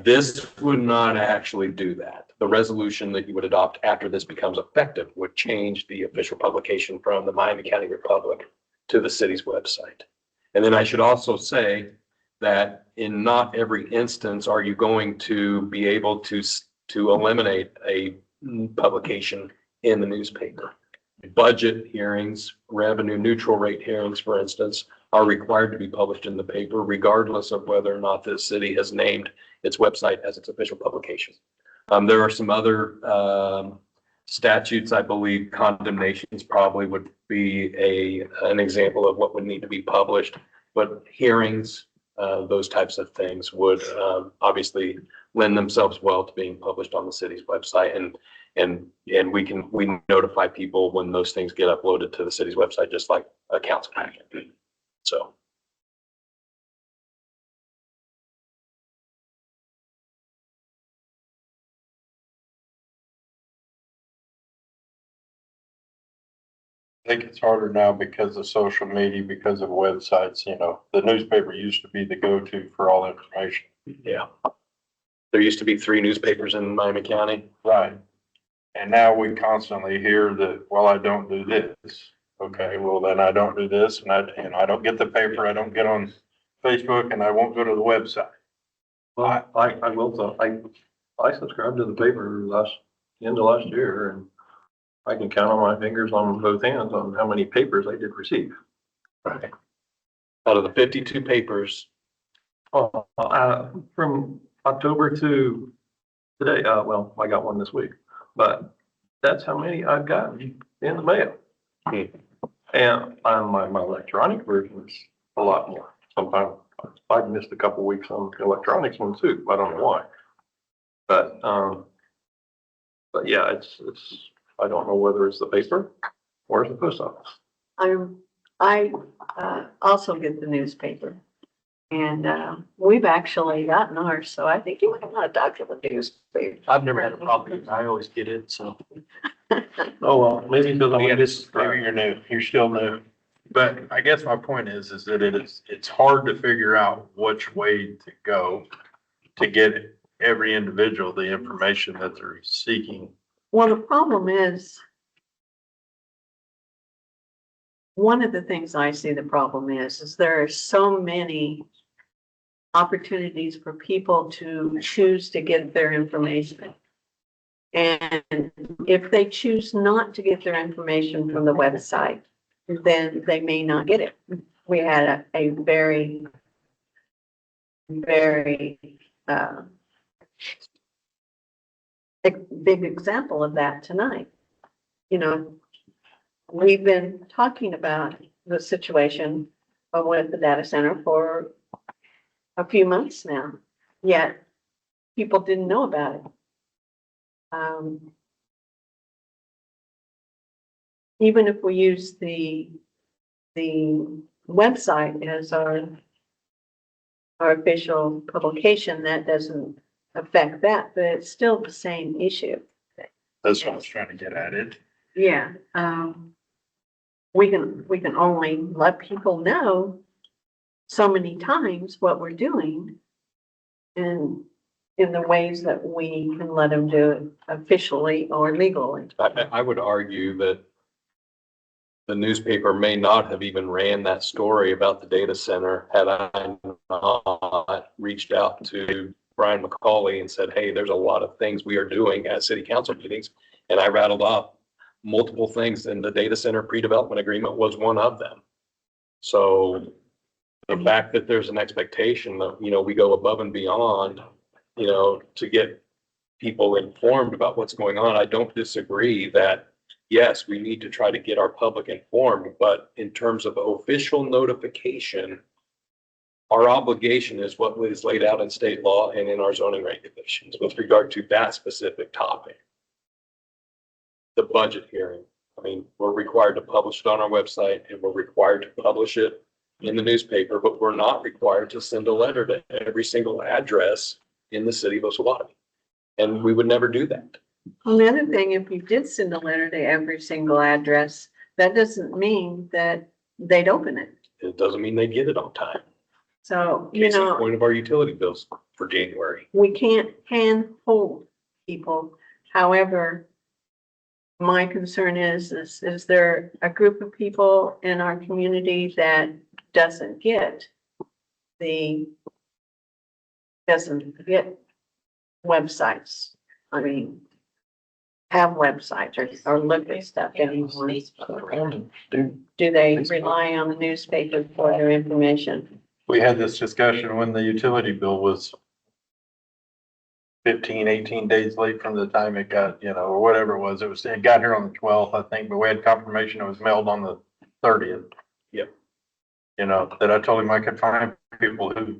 [SPEAKER 7] This would not actually do that. The resolution that you would adopt after this becomes effective would change the official publication from the Miami County Republic to the city's website. And then I should also say that in not every instance are you going to be able to eliminate a publication in the newspaper. Budget hearings, revenue neutral rate hearings, for instance, are required to be published in the paper regardless of whether or not the city has named its website as its official publication. There are some other statutes, I believe condemnations probably would be an example of what would need to be published, but hearings, those types of things would obviously lend themselves well to being published on the city's website. And we notify people when those things get uploaded to the city's website, just like a council packet. So.
[SPEAKER 2] I think it's harder now because of social media, because of websites, the newspaper used to be the go-to for all information.
[SPEAKER 7] Yeah. There used to be 3 newspapers in Miami County.
[SPEAKER 2] Right. And now we constantly hear that, well, I don't do this. Okay, well, then I don't do this and I don't get the paper. I don't get on Facebook and I won't go to the website.
[SPEAKER 21] Well, I will, so I subscribed to the paper end of last year, and I can count on my fingers on both hands on how many papers I did receive.
[SPEAKER 7] Right. Out of the 52 papers.
[SPEAKER 21] From October to today, well, I got one this week, but that's how many I've gotten in the mail. And on my electronic version is a lot more. Sometimes I've missed a couple weeks on the electronics one too. I don't know why. But yeah, it's I don't know whether it's the paper or it's the post office.
[SPEAKER 19] I also get the newspaper, and we've actually gotten ours, so I think you might want to talk to the newspaper.
[SPEAKER 14] I've never had a problem. I always get it, so.
[SPEAKER 21] Oh, well, maybe because
[SPEAKER 2] Maybe you're new, you're still new. But I guess my point is that it's hard to figure out which way to go to get every individual the information that they're seeking.
[SPEAKER 19] Well, the problem is, one of the things I see the problem is there are so many opportunities for people to choose to get their information. And if they choose not to get their information from the website, then they may not get it. We had a very, very big example of that tonight. We've been talking about the situation with the data center for a few months now, yet people didn't know about it. Even if we use the website as our official publication, that doesn't affect that, but it's still the same issue.
[SPEAKER 2] That's what I was trying to get at it.
[SPEAKER 19] Yeah, we can only let people know so many times what we're doing, and in the ways that we can let them do it officially or legally.
[SPEAKER 7] I would argue that the newspaper may not have even ran that story about the data center had I not reached out to Brian McCauley and said, hey, there's a lot of things we are doing at city council meetings. And I rattled off multiple things, and the data center pre-development agreement was one of them. So the fact that there's an expectation that, we go above and beyond, to get people informed about what's going on, I don't disagree that, yes, we need to try to get our public informed, but in terms of official notification, our obligation is what is laid out in state law and in our zoning regulations with regard to that specific topic. The budget hearing, I mean, we're required to publish it on our website and we're required to publish it in the newspaper, but we're not required to send a letter to every single address in the city of Osawatomie. And we would never do that.
[SPEAKER 19] Well, the other thing, if you did send a letter to every single address, that doesn't mean that they'd open it.
[SPEAKER 7] It doesn't mean they get it on time.
[SPEAKER 19] So, you
[SPEAKER 7] Case in
[SPEAKER 19] know,
[SPEAKER 7] point of our utility bills for January.
[SPEAKER 19] we can't handhold people. However, my concern is there a group of people in our community that doesn't get websites? I mean, have websites or look at stuff anymore. Do they rely on the newspaper for their information?
[SPEAKER 2] We had this discussion when the utility bill was 15, 18 days late from the time it got, or whatever it was. It got here on the 12th, I think, but we had confirmation it was mailed on the 30th.
[SPEAKER 7] Yep.
[SPEAKER 2] That I told him I could find people who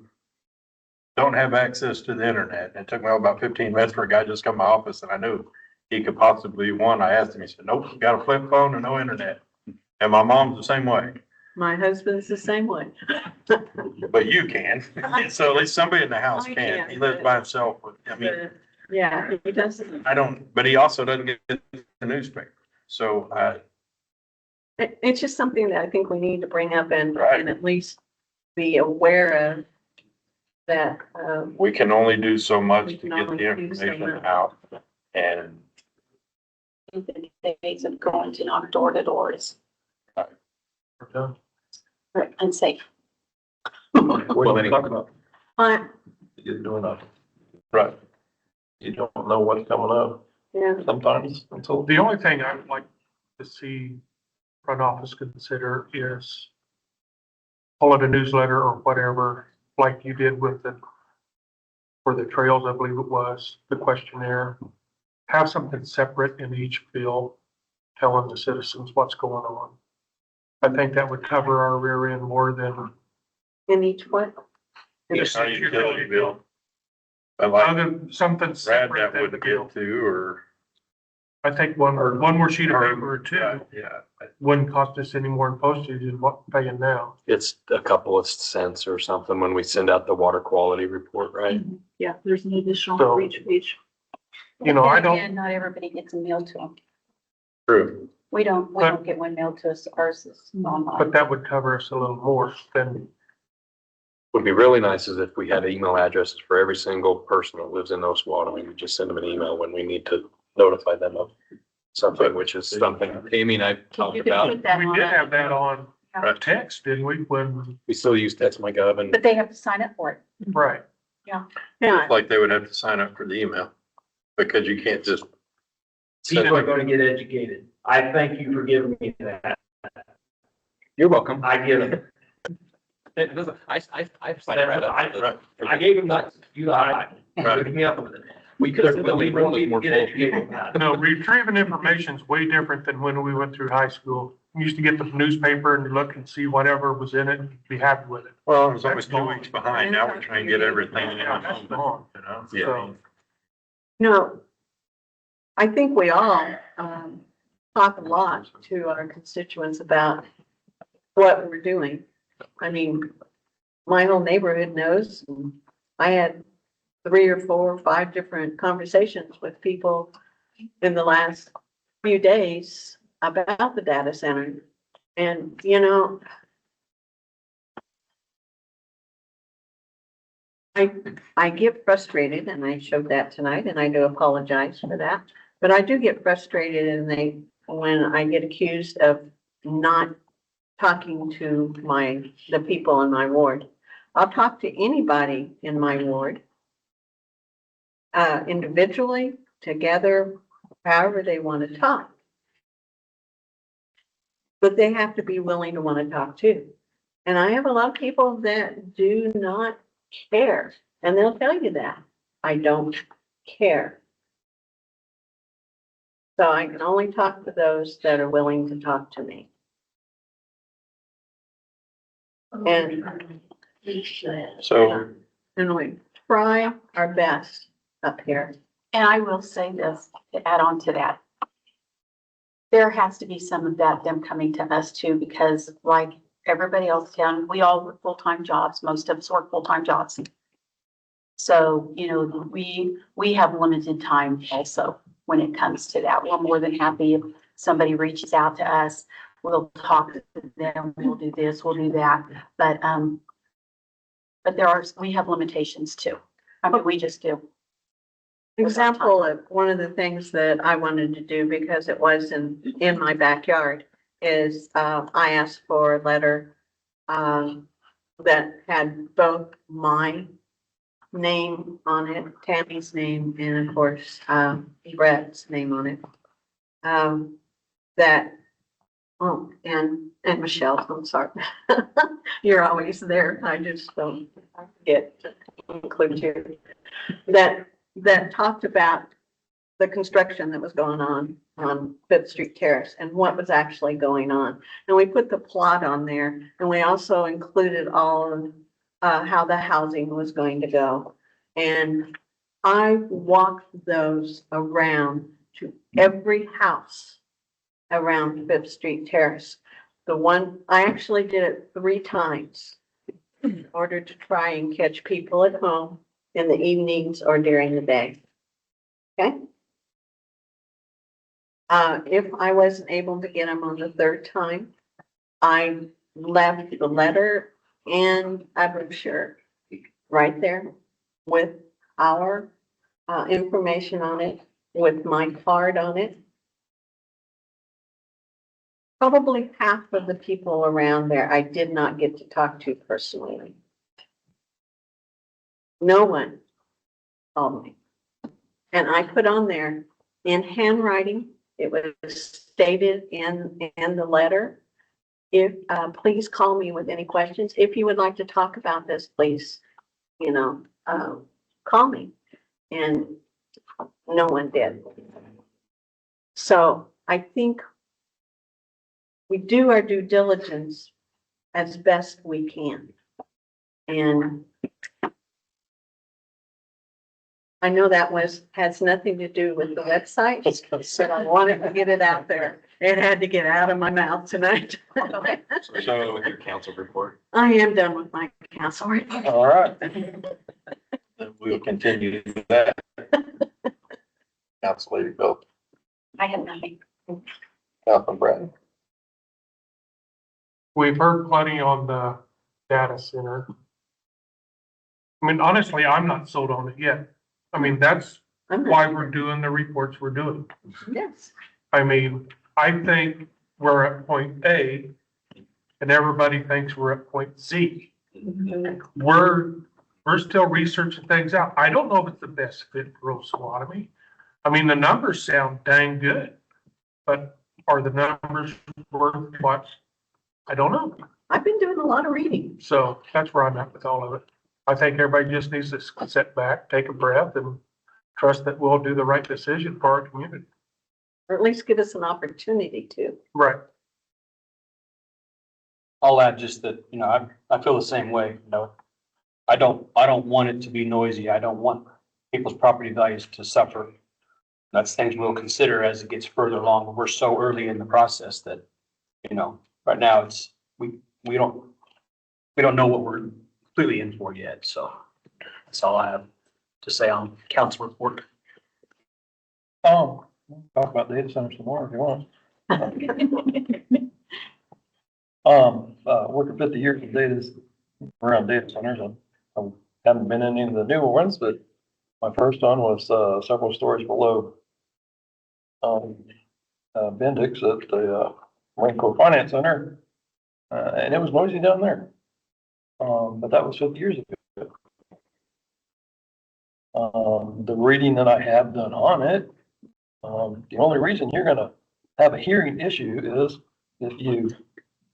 [SPEAKER 2] don't have access to the internet. And it took me about 15 minutes for a guy to just come to my office, and I knew he could possibly one. I asked him, he said, nope, got a flip phone and no internet. And my mom's the same way.
[SPEAKER 19] My husband's the same way.
[SPEAKER 2] But you can. So at least somebody in the house
[SPEAKER 19] I
[SPEAKER 2] can.
[SPEAKER 19] can,
[SPEAKER 2] He lives by himself.
[SPEAKER 19] Yeah, he doesn't.
[SPEAKER 2] I don't, but he also doesn't get the newspaper. So
[SPEAKER 19] It's just something that I think we need to bring up and
[SPEAKER 2] Right.
[SPEAKER 19] at least be aware of that.
[SPEAKER 2] we can only do so much
[SPEAKER 19] We
[SPEAKER 2] to
[SPEAKER 19] can
[SPEAKER 2] get
[SPEAKER 19] only
[SPEAKER 2] the
[SPEAKER 19] do so
[SPEAKER 2] information
[SPEAKER 19] much.
[SPEAKER 2] out. And
[SPEAKER 16] The days of going to knock door to doors. Right, unsafe.
[SPEAKER 21] What are you talking about? You're doing nothing.
[SPEAKER 2] Right.
[SPEAKER 21] You don't know what's coming up
[SPEAKER 19] Yeah.
[SPEAKER 21] sometimes until.
[SPEAKER 6] The only thing I would like to see front office consider is call it a newsletter or whatever, like you did with for the trails, I believe it was, the questionnaire. Have something separate in each bill telling the citizens what's going on. I think that would cover our rear end more than.
[SPEAKER 19] In each what?
[SPEAKER 2] Just a utility bill. But like
[SPEAKER 6] Something
[SPEAKER 2] Brad,
[SPEAKER 6] separate
[SPEAKER 2] that
[SPEAKER 6] than the
[SPEAKER 2] would
[SPEAKER 6] bill.
[SPEAKER 2] get to, or.
[SPEAKER 6] I think one more sheet of paper or two
[SPEAKER 2] Yeah.
[SPEAKER 6] wouldn't cost us any more than postage than what we're paying now.
[SPEAKER 7] It's a couple of cents or something when we send out the water quality report, right?
[SPEAKER 16] Yeah, there's an additional
[SPEAKER 6] So-
[SPEAKER 16] for each page.
[SPEAKER 6] You know, I don't-
[SPEAKER 16] And not everybody gets them mailed to them.
[SPEAKER 2] True.
[SPEAKER 16] We don't get one mailed to us, ours is online.
[SPEAKER 6] But that would cover us a little more than,
[SPEAKER 7] Would be really nice is if we had email addresses for every single person that lives in Osawatomie. We just send them an email when we need to notify them of something, which is something Amy and I talked
[SPEAKER 16] You could
[SPEAKER 7] about.
[SPEAKER 16] put that
[SPEAKER 6] we
[SPEAKER 16] on
[SPEAKER 6] did
[SPEAKER 16] a-
[SPEAKER 6] have that on text, didn't we? When,
[SPEAKER 7] We still use TextMyGov and
[SPEAKER 16] But they have to sign up for it.
[SPEAKER 6] right.
[SPEAKER 19] Yeah.
[SPEAKER 2] It's like they would have to sign up for the email because you can't just.
[SPEAKER 12] People are gonna get educated. I thank you for giving me that.
[SPEAKER 7] you're welcome.
[SPEAKER 12] I give it.
[SPEAKER 7] It doesn't, I
[SPEAKER 12] gave him that. Hooked me up with it.
[SPEAKER 7] We could have
[SPEAKER 12] But we
[SPEAKER 7] room
[SPEAKER 12] need
[SPEAKER 7] more
[SPEAKER 12] to
[SPEAKER 7] full.
[SPEAKER 12] get educated about it.
[SPEAKER 6] No, retrieving information is way different than when we went through high school. We used to get the newspaper and look and see whatever was in it and be happy with it.
[SPEAKER 2] Well, it was always 2 weeks behind. Now we're trying to get everything in
[SPEAKER 6] Yeah, that's gone.
[SPEAKER 2] So,
[SPEAKER 19] No, I think we all, talk a lot to our constituents about what we're doing. I mean, my whole neighborhood knows. I had 3 or 4 or 5 different conversations with people in the last few days about the data center. And, I get frustrated, and I showed that tonight, and I do apologize for that. But I do get frustrated when I get accused of not talking to the people in my ward. I'll talk to anybody in my ward, individually, together, however they want to talk. But they have to be willing to want to talk too. And I have a lot of people that do not care, and they'll tell you that. I don't care. So I can only talk to those that are willing to talk to me. And
[SPEAKER 2] so
[SPEAKER 19] and we try our best up here.
[SPEAKER 16] And I will say this, to add on to that. there has to be some of that, them coming to us too, because like everybody else down, we all work full-time jobs. Most of us work full-time jobs. So, you know, we have limited time also when it comes to that. We're more than happy if somebody reaches out to us. We'll talk to them, we'll do this, we'll do that. But we have limitations too. I mean, we just do.
[SPEAKER 19] Example of one of the things that I wanted to do because it was in my backyard is, I asked for a letter, that had both my name on it, Tammy's name, and of course, Brett's name on it. And Michelle's, I'm sorry. You're always there. I just don't get to include you. That talked about the construction that was going on Fifth Street Terrace and what was actually going on. And we put the plot on there, and we also included all of how the housing was going to go. And I walked those around to every house around Fifth Street Terrace. I actually did it 3 times in order to try and catch people at home in the evenings or during the day. Okay? If I wasn't able to get them on the 3rd time, I left the letter and a brochure right there with our information on it, with my card on it. Probably half of the people around there I did not get to talk to personally. No one called me. And I put on there in handwriting, it was stated in the letter, please call me with any questions. If you would like to talk about this, please, call me. And no one did. So I think we do our due diligence as best we can. And I know that has nothing to do with the website, but I wanted to get it out there. It had to get out of my mouth tonight.
[SPEAKER 7] So with your council report.
[SPEAKER 19] I am done with my council report.
[SPEAKER 21] All right. Then we'll continue that. Council Lady Bill,
[SPEAKER 16] I have nothing.
[SPEAKER 21] Councilman Brad.
[SPEAKER 5] We've heard plenty on the data center. I mean, honestly, I'm not sold on it yet. I mean, that's why we're doing the reports we're doing.
[SPEAKER 19] Yes.
[SPEAKER 5] I mean, I think we're at point A and everybody thinks we're at point Z. We're still researching things out. I don't know if it's the best fit for Osawatomie. I mean, the numbers sound dang good, but are the numbers worth what? I don't know.
[SPEAKER 19] I've been doing a lot of reading.
[SPEAKER 5] So that's where I'm at with all of it. I think everybody just needs to sit back, take a breath, and trust that we'll do the right decision for our community.
[SPEAKER 19] Or at least give us an opportunity to.
[SPEAKER 5] Right.
[SPEAKER 12] I'll add just that, I feel the same way, I don't want it to be noisy. I don't want people's property values to suffer. That's things we'll consider as it gets further along. We're so early in the process that, right now we don't know what we're completely in for yet. So that's all I have to say on council report.
[SPEAKER 21] Talk about data centers some more if you want. Working 50 years of around data centers. I haven't been in any of the newer ones, but my first one was several stories below Bendix at the Marine Corps Finance Center, and it was noisy down there. But that was 50 years ago. The reading that I have done on it, the only reason you're going to have a hearing issue is if you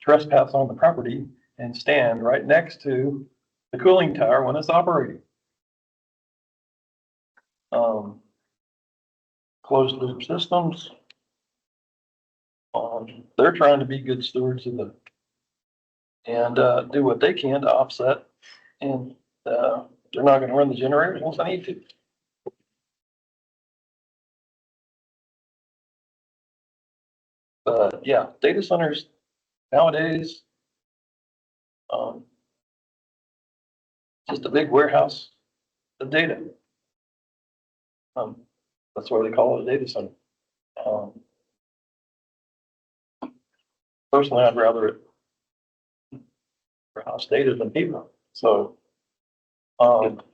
[SPEAKER 21] trespass on the property and stand right next to the cooling tower when it's operating. Closed loop systems. They're trying to be good stewards of and do what they can to offset, and they're not going to run the generators unless they need to. But yeah, data centers nowadays, just a big warehouse of data. That's why they call it a data center. Personally, I'd rather it warehouse data than people. So, but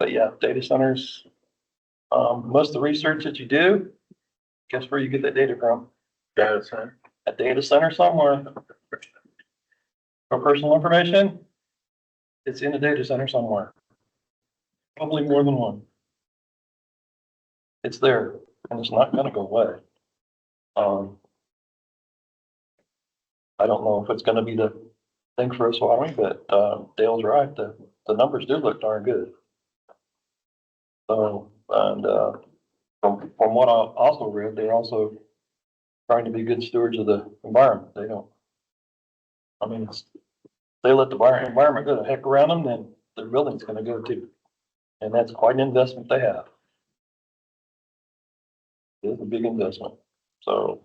[SPEAKER 21] yeah, data centers, most of the research that you do, guess where you get that data from?
[SPEAKER 2] Data center.
[SPEAKER 21] A data center somewhere. For personal information, it's in a data center somewhere. Probably more than one. It's there and it's not gonna go away. I don't know if it's gonna be the thing for Osawatomie, but Dale's right, the numbers do look darn good. So, and from what I also read, they're also trying to be good stewards of the environment. They don't, I mean, they let the environment go the heck around them, then their building's gonna go too. And that's quite an investment they have. It's a big investment, so.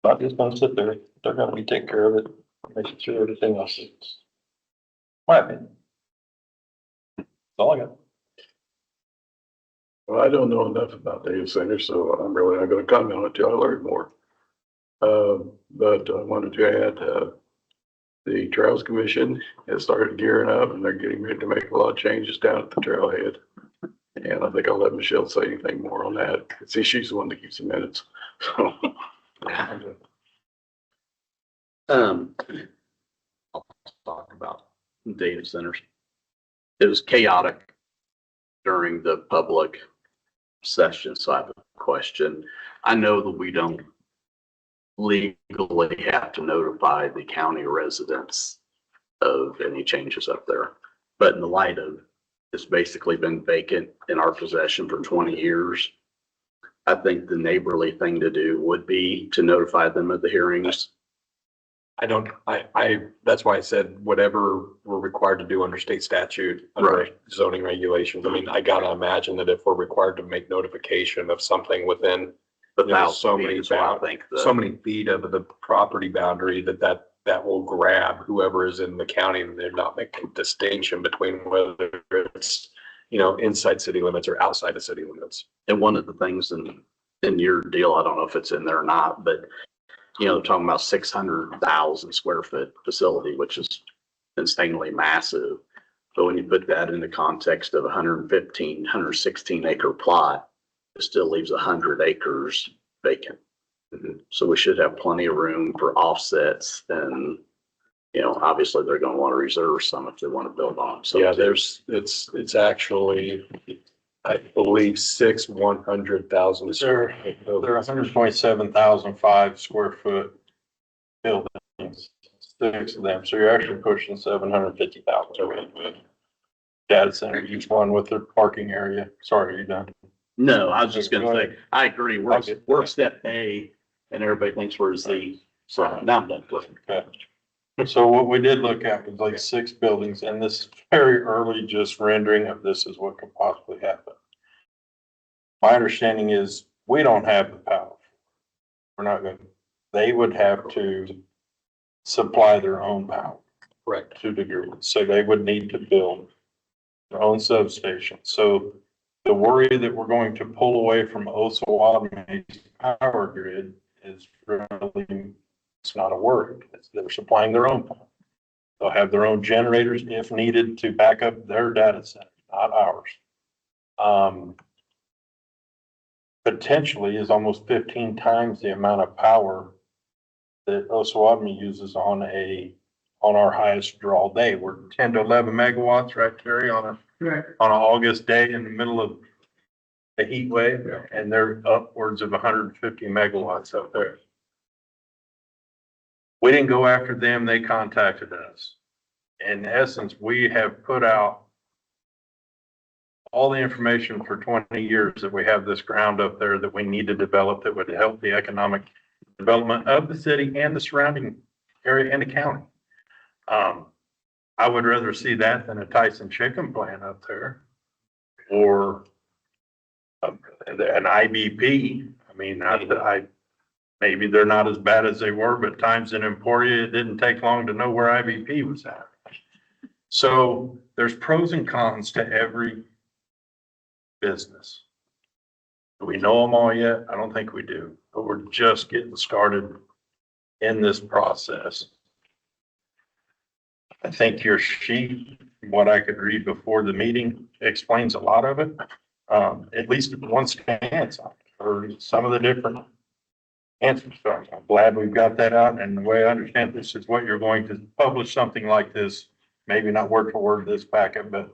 [SPEAKER 21] Not just gonna sit there, they're gonna be taking care of it, making sure everything else is. My opinion. That's all I got.
[SPEAKER 8] Well, I don't know enough about data centers, so I'm really not gonna comment until I learn more. But I wanted to add, the Trails Commission has started gearing up and they're getting ready to make a lot of changes down at the trailhead. And I think I'll let Michelle say anything more on that. See, she's the one that keeps the minutes, so.
[SPEAKER 13] I'll talk about data centers. It was chaotic during the public session, so I have a question. I know that we don't legally have to notify the county residents of any changes up there, but in the light of it's basically been vacant in our possession for 20 years, I think the neighborly thing to do would be to notify them of the hearings.
[SPEAKER 7] That's why I said whatever we're required to do under state statute, under zoning regulations. I mean, I gotta imagine that if we're required to make notification of something within so many feet of the property boundary, that will grab whoever is in the county, and they're not making a distinction between whether it's, inside city limits or outside of city limits.
[SPEAKER 13] And one of the things in your deal, I don't know if it's in there or not, but talking about 600,000 square foot facility, which is insanely massive. But when you put that in the context of 116 acre plot, it still leaves 100 acres vacant. So we should have plenty of room for offsets, and obviously they're going to want to reserve some if they want to build on. So
[SPEAKER 7] yeah, it's actually, I believe 6 100,000.
[SPEAKER 2] They're 127,005 square foot buildings, 6 of them. So you're actually pushing 750,000 square foot data center, each one with their parking area. Sorry, are you done?
[SPEAKER 13] No, I was just going to say, I agree. We're step A and everybody thinks we're Z. So now I'm done.
[SPEAKER 2] Okay. So what we did look at was like 6 buildings, and this is very early just rendering of this is what could possibly happen. My understanding is we don't have the power. We're not going to, they would have to supply their own power.
[SPEAKER 7] Correct.
[SPEAKER 2] To a degree. So they would need to build their own substation. So the worry that we're going to pull away from Osawatomie's power grid is really, it's not a worry. They're supplying their own power. They'll have their own generators if needed to back up their data center, not ours. Potentially is almost 15 times the amount of power that Osawatomie uses on our highest draw day. We're 10 to 11 megawatts, right, Terry, on an August day in the middle of the heat wave, and they're upwards of 150 megawatts up there. We didn't go after them, they contacted us. In essence, we have put out all the information for 20 years that we have this ground up there that we need to develop that would help the economic development of the city and the surrounding area and the county. I would rather see that than a Tyson chicken plant up there, or an IBP. I mean, maybe they're not as bad as they were, but times in Emporia, it didn't take long to know where IBP was at. So there's pros and cons to every business. Do we know them all yet? I don't think we do, but we're just getting started in this process. I think your sheet, what I could read before the meeting, explains a lot of it. At least one stance on it, or some of the different answers. So I'm glad we've got that out. And the way I understand this is what you're going to publish something like this, maybe not word for word this packet, but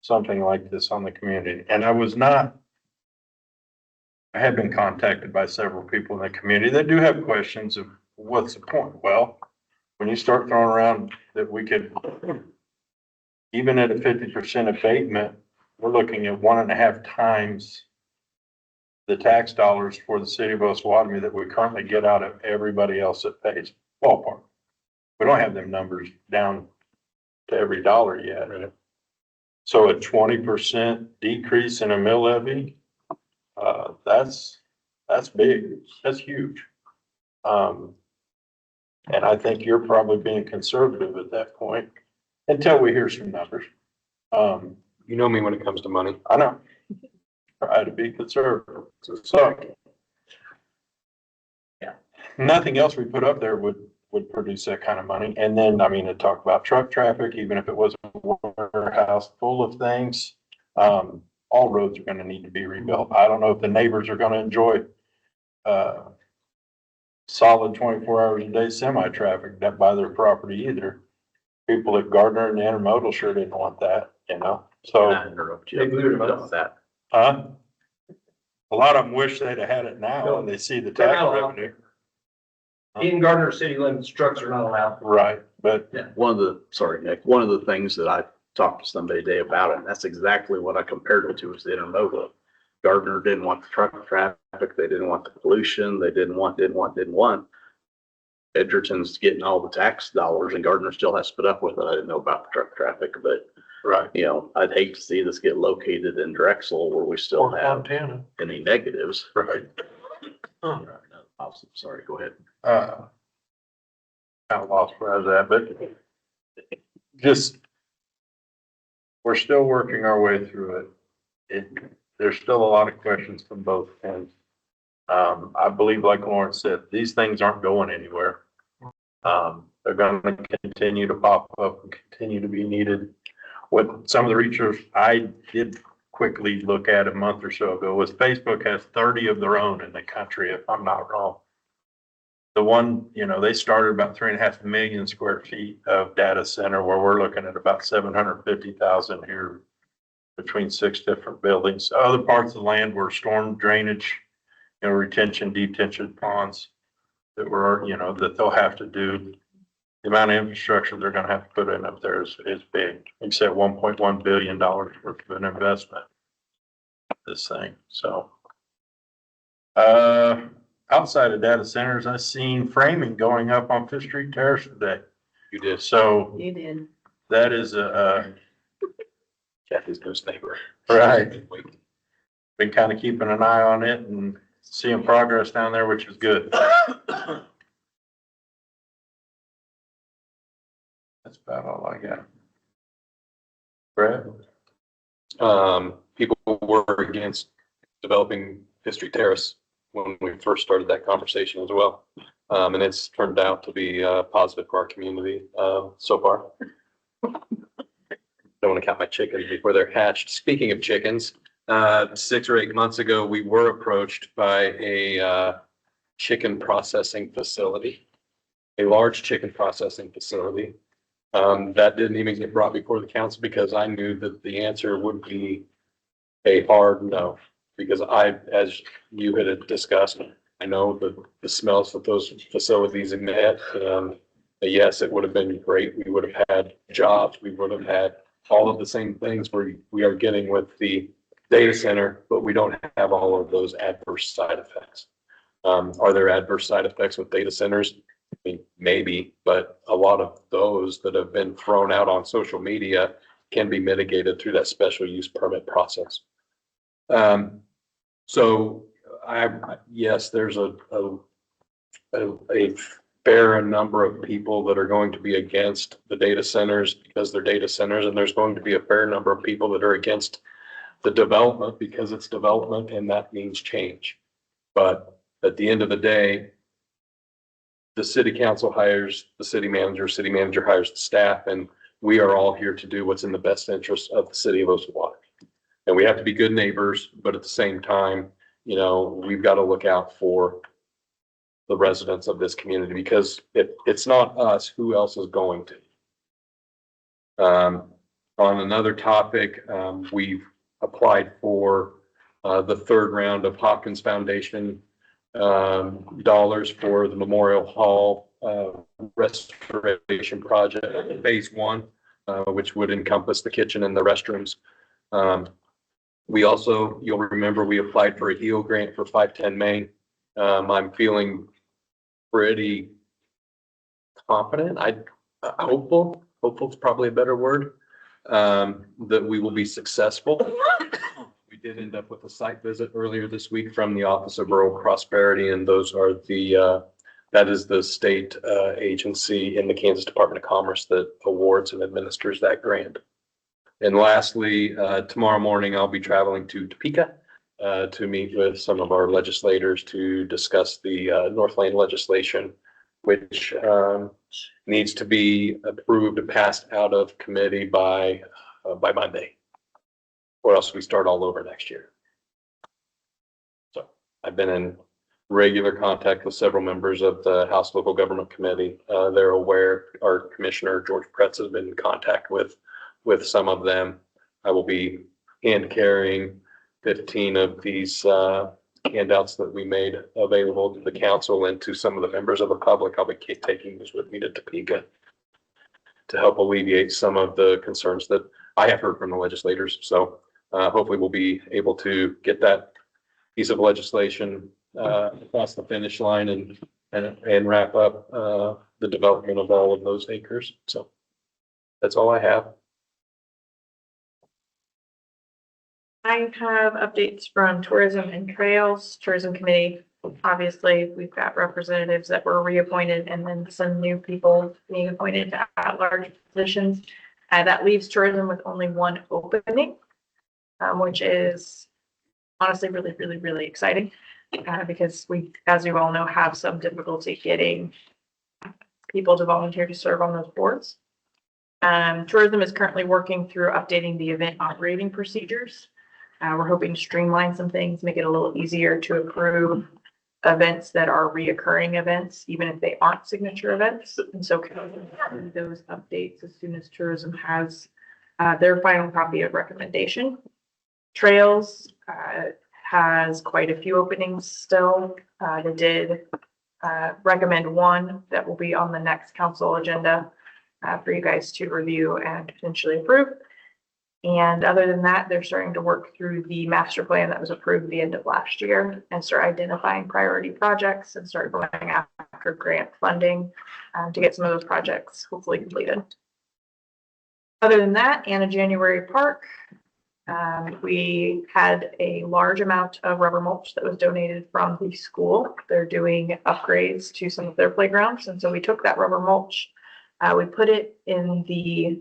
[SPEAKER 2] something like this on the community. And I have been contacted by several people in the community that do have questions of what's the point? Well, when you start throwing around that we could, even at a 50% abatement, we're looking at 1.5 times the tax dollars for the city of Osawatomie that we currently get out of everybody else that pays ballpark. We don't have them numbers down to every dollar yet. Right. So a 20% decrease in a mill levy, that's big. That's huge. And I think you're probably being conservative at that point until we hear some numbers.
[SPEAKER 7] You know me when it comes to money.
[SPEAKER 2] I know. Try to be conservative. So, yeah, nothing else we put up there would produce that kind of money. And then, I mean, to talk about truck traffic, even if it was a warehouse full of things, all roads are going to need to be rebuilt. I don't know if the neighbors are going to enjoy solid 24 hours a day semi-traffic that by their property either. People at Gardner and Intermodal sure didn't want that, you know. So
[SPEAKER 13] that.
[SPEAKER 2] a lot of them wish they'd have had it now and they see the tax revenue.
[SPEAKER 14] In Gardner city limits, trucks are not allowed.
[SPEAKER 2] Right, but
[SPEAKER 13] Nick, one of the things that I talked to somebody today about it, and that's exactly what I compared it to, is the intermodal. Gardner didn't want the truck traffic, they didn't want the pollution, they didn't want. Edgerton's getting all the tax dollars and Gardner still has to put up with it. I didn't know about the truck traffic, but
[SPEAKER 2] right,
[SPEAKER 13] you know, I'd hate to see this get located in Drexel where we still
[SPEAKER 5] Or
[SPEAKER 13] have
[SPEAKER 5] Montana.
[SPEAKER 13] any negatives.
[SPEAKER 2] right.
[SPEAKER 13] Sorry, go ahead.
[SPEAKER 2] Kind of lost where I was at, but just, we're still working our way through it. There's still a lot of questions from both ends. I believe, like Lawrence said, these things aren't going anywhere. They're going to continue to pop up and continue to be needed. What some of the research I did quickly look at a month or so ago was Facebook has 30 of their own in the country, if I'm not wrong. The one, you know, they started about 3.5 million square feet of data center, where we're looking at about 750,000 here between 6 different buildings. Other parts of the land were storm drainage, you know, retention, detention ponds that were, you know, that they'll have to do. The amount of infrastructure they're going to have to put in up there is big. Except $1.1 billion worth of an investment. This thing. So, outside of data centers, I've seen framing going up on Fifth Street Terrace today.
[SPEAKER 7] You did.
[SPEAKER 2] So
[SPEAKER 19] You did.
[SPEAKER 2] that is a
[SPEAKER 7] Kathy's newest neighbor.
[SPEAKER 2] right. Been kind of keeping an eye on it and seeing progress down there, which is good. That's about all I got. Brad?
[SPEAKER 7] People were against developing Fifth Street Terrace when we first started that conversation as well. And it's turned out to be positive for our community so far. Don't want to count my chickens before they're hatched. Speaking of chickens, 6 or 8 months ago, we were approached by a chicken processing facility, a large chicken processing facility. That didn't even get brought before the council because I knew that the answer would be a hard no. Because as you had discussed, I know the smells that those facilities emit. Yes, it would have been great. We would have had jobs. We would have had all of the same things we are getting with the data center, but we don't have all of those adverse side effects. Are there adverse side effects with data centers? I mean, maybe, but a lot of those that have been thrown out on social media can be mitigated through that special use permit process. So yes, there's a fair number of people that are going to be against the data centers because they're data centers, and there's going to be a fair number of people that are against the development because it's development and that means change. But at the end of the day, the city council hires the city manager hires the staff, and we are all here to do what's in the best interest of the city of Osawatomie. And we have to be good neighbors, but at the same time, you know, we've got to look out for the residents of this community, because if it's not us, who else is going to? On another topic, we've applied for the third round of Hopkins Foundation dollars for the Memorial Hall restoration project, phase 1, which would encompass the kitchen and the restrooms. We also, you'll remember, we applied for a HEAL grant for 510 Main. I'm feeling pretty confident. Hopeful is probably a better word, that we will be successful. We did end up with a site visit earlier this week from the Office of Rural Prosperity, and those are that is the state agency in the Kansas Department of Commerce that awards and administers that grant. And lastly, tomorrow morning, I'll be traveling to Topeka to meet with some of our legislators to discuss the Northland legislation, which needs to be approved and passed out of committee by Monday, or else we start all over next year. So I've been in regular contact with several members of the House Local Government Committee. They're aware. Our Commissioner, George Pretz, has been in contact with some of them. I will be hand carrying 15 of these handouts that we made available to the council and to some of the members of the public. I'll be taking these with me to Topeka to help alleviate some of the concerns that I have heard from the legislators. So hopefully we'll be able to get that piece of legislation across the finish line and wrap up the development of all of those acres. So that's all I have.
[SPEAKER 10] I have updates from Tourism and Trails, Tourism Committee. Obviously, we've got representatives that were reappointed and then some new people being appointed to at-large positions. That leaves tourism with only one opening, which is honestly really, really, really exciting because we, as you all know, have some difficulty getting people to volunteer to serve on those boards. Tourism is currently working through updating the event operating procedures. We're hoping to streamline some things, make it a little easier to approve events that are reoccurring events, even if they aren't signature events. And so those updates as soon as tourism has their final copy of recommendation. Trails has quite a few openings still. They did recommend one that will be on the next council agenda for you guys to review and potentially approve. And other than that, they're starting to work through the master plan that was approved at the end of last year and start identifying priority projects and start going after grant funding to get some of those projects hopefully completed. Other than that, Anna January Park, we had a large amount of rubber mulch that was donated from the school. They're doing upgrades to some of their playgrounds. And so we took that rubber mulch, we put it in the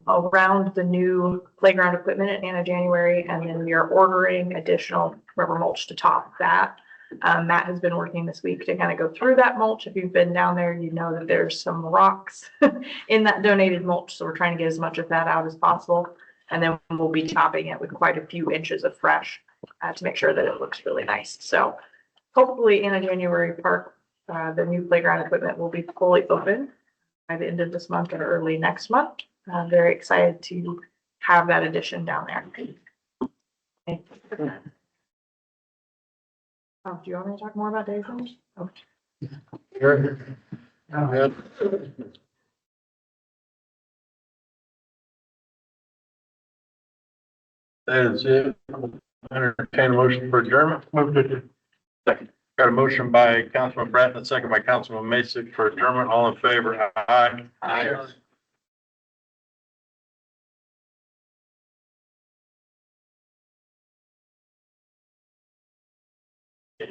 [SPEAKER 10] around the new playground equipment at Anna January, and then we are ordering additional rubber mulch to top that. Matt has been working this week to kind of go through that mulch. If you've been down there, you know that there's some rocks in that donated mulch. So we're trying to get as much of that out as possible. And then we'll be topping it with quite a few inches of fresh to make sure that it looks really nice. So hopefully Anna January Park, the new playground equipment will be fully open by the end of this month or early next month. I'm very excited to have that addition down there. Okay. Oh, do you want me to talk more about day centers? Oh.
[SPEAKER 2] Sure. That's it. Entertain a motion for adjournment. Move to second. Got a motion by Councilman Bratton, and a second by Councilman Macek for adjournment. All in favor? Aye. Aye.
[SPEAKER 10] Hey,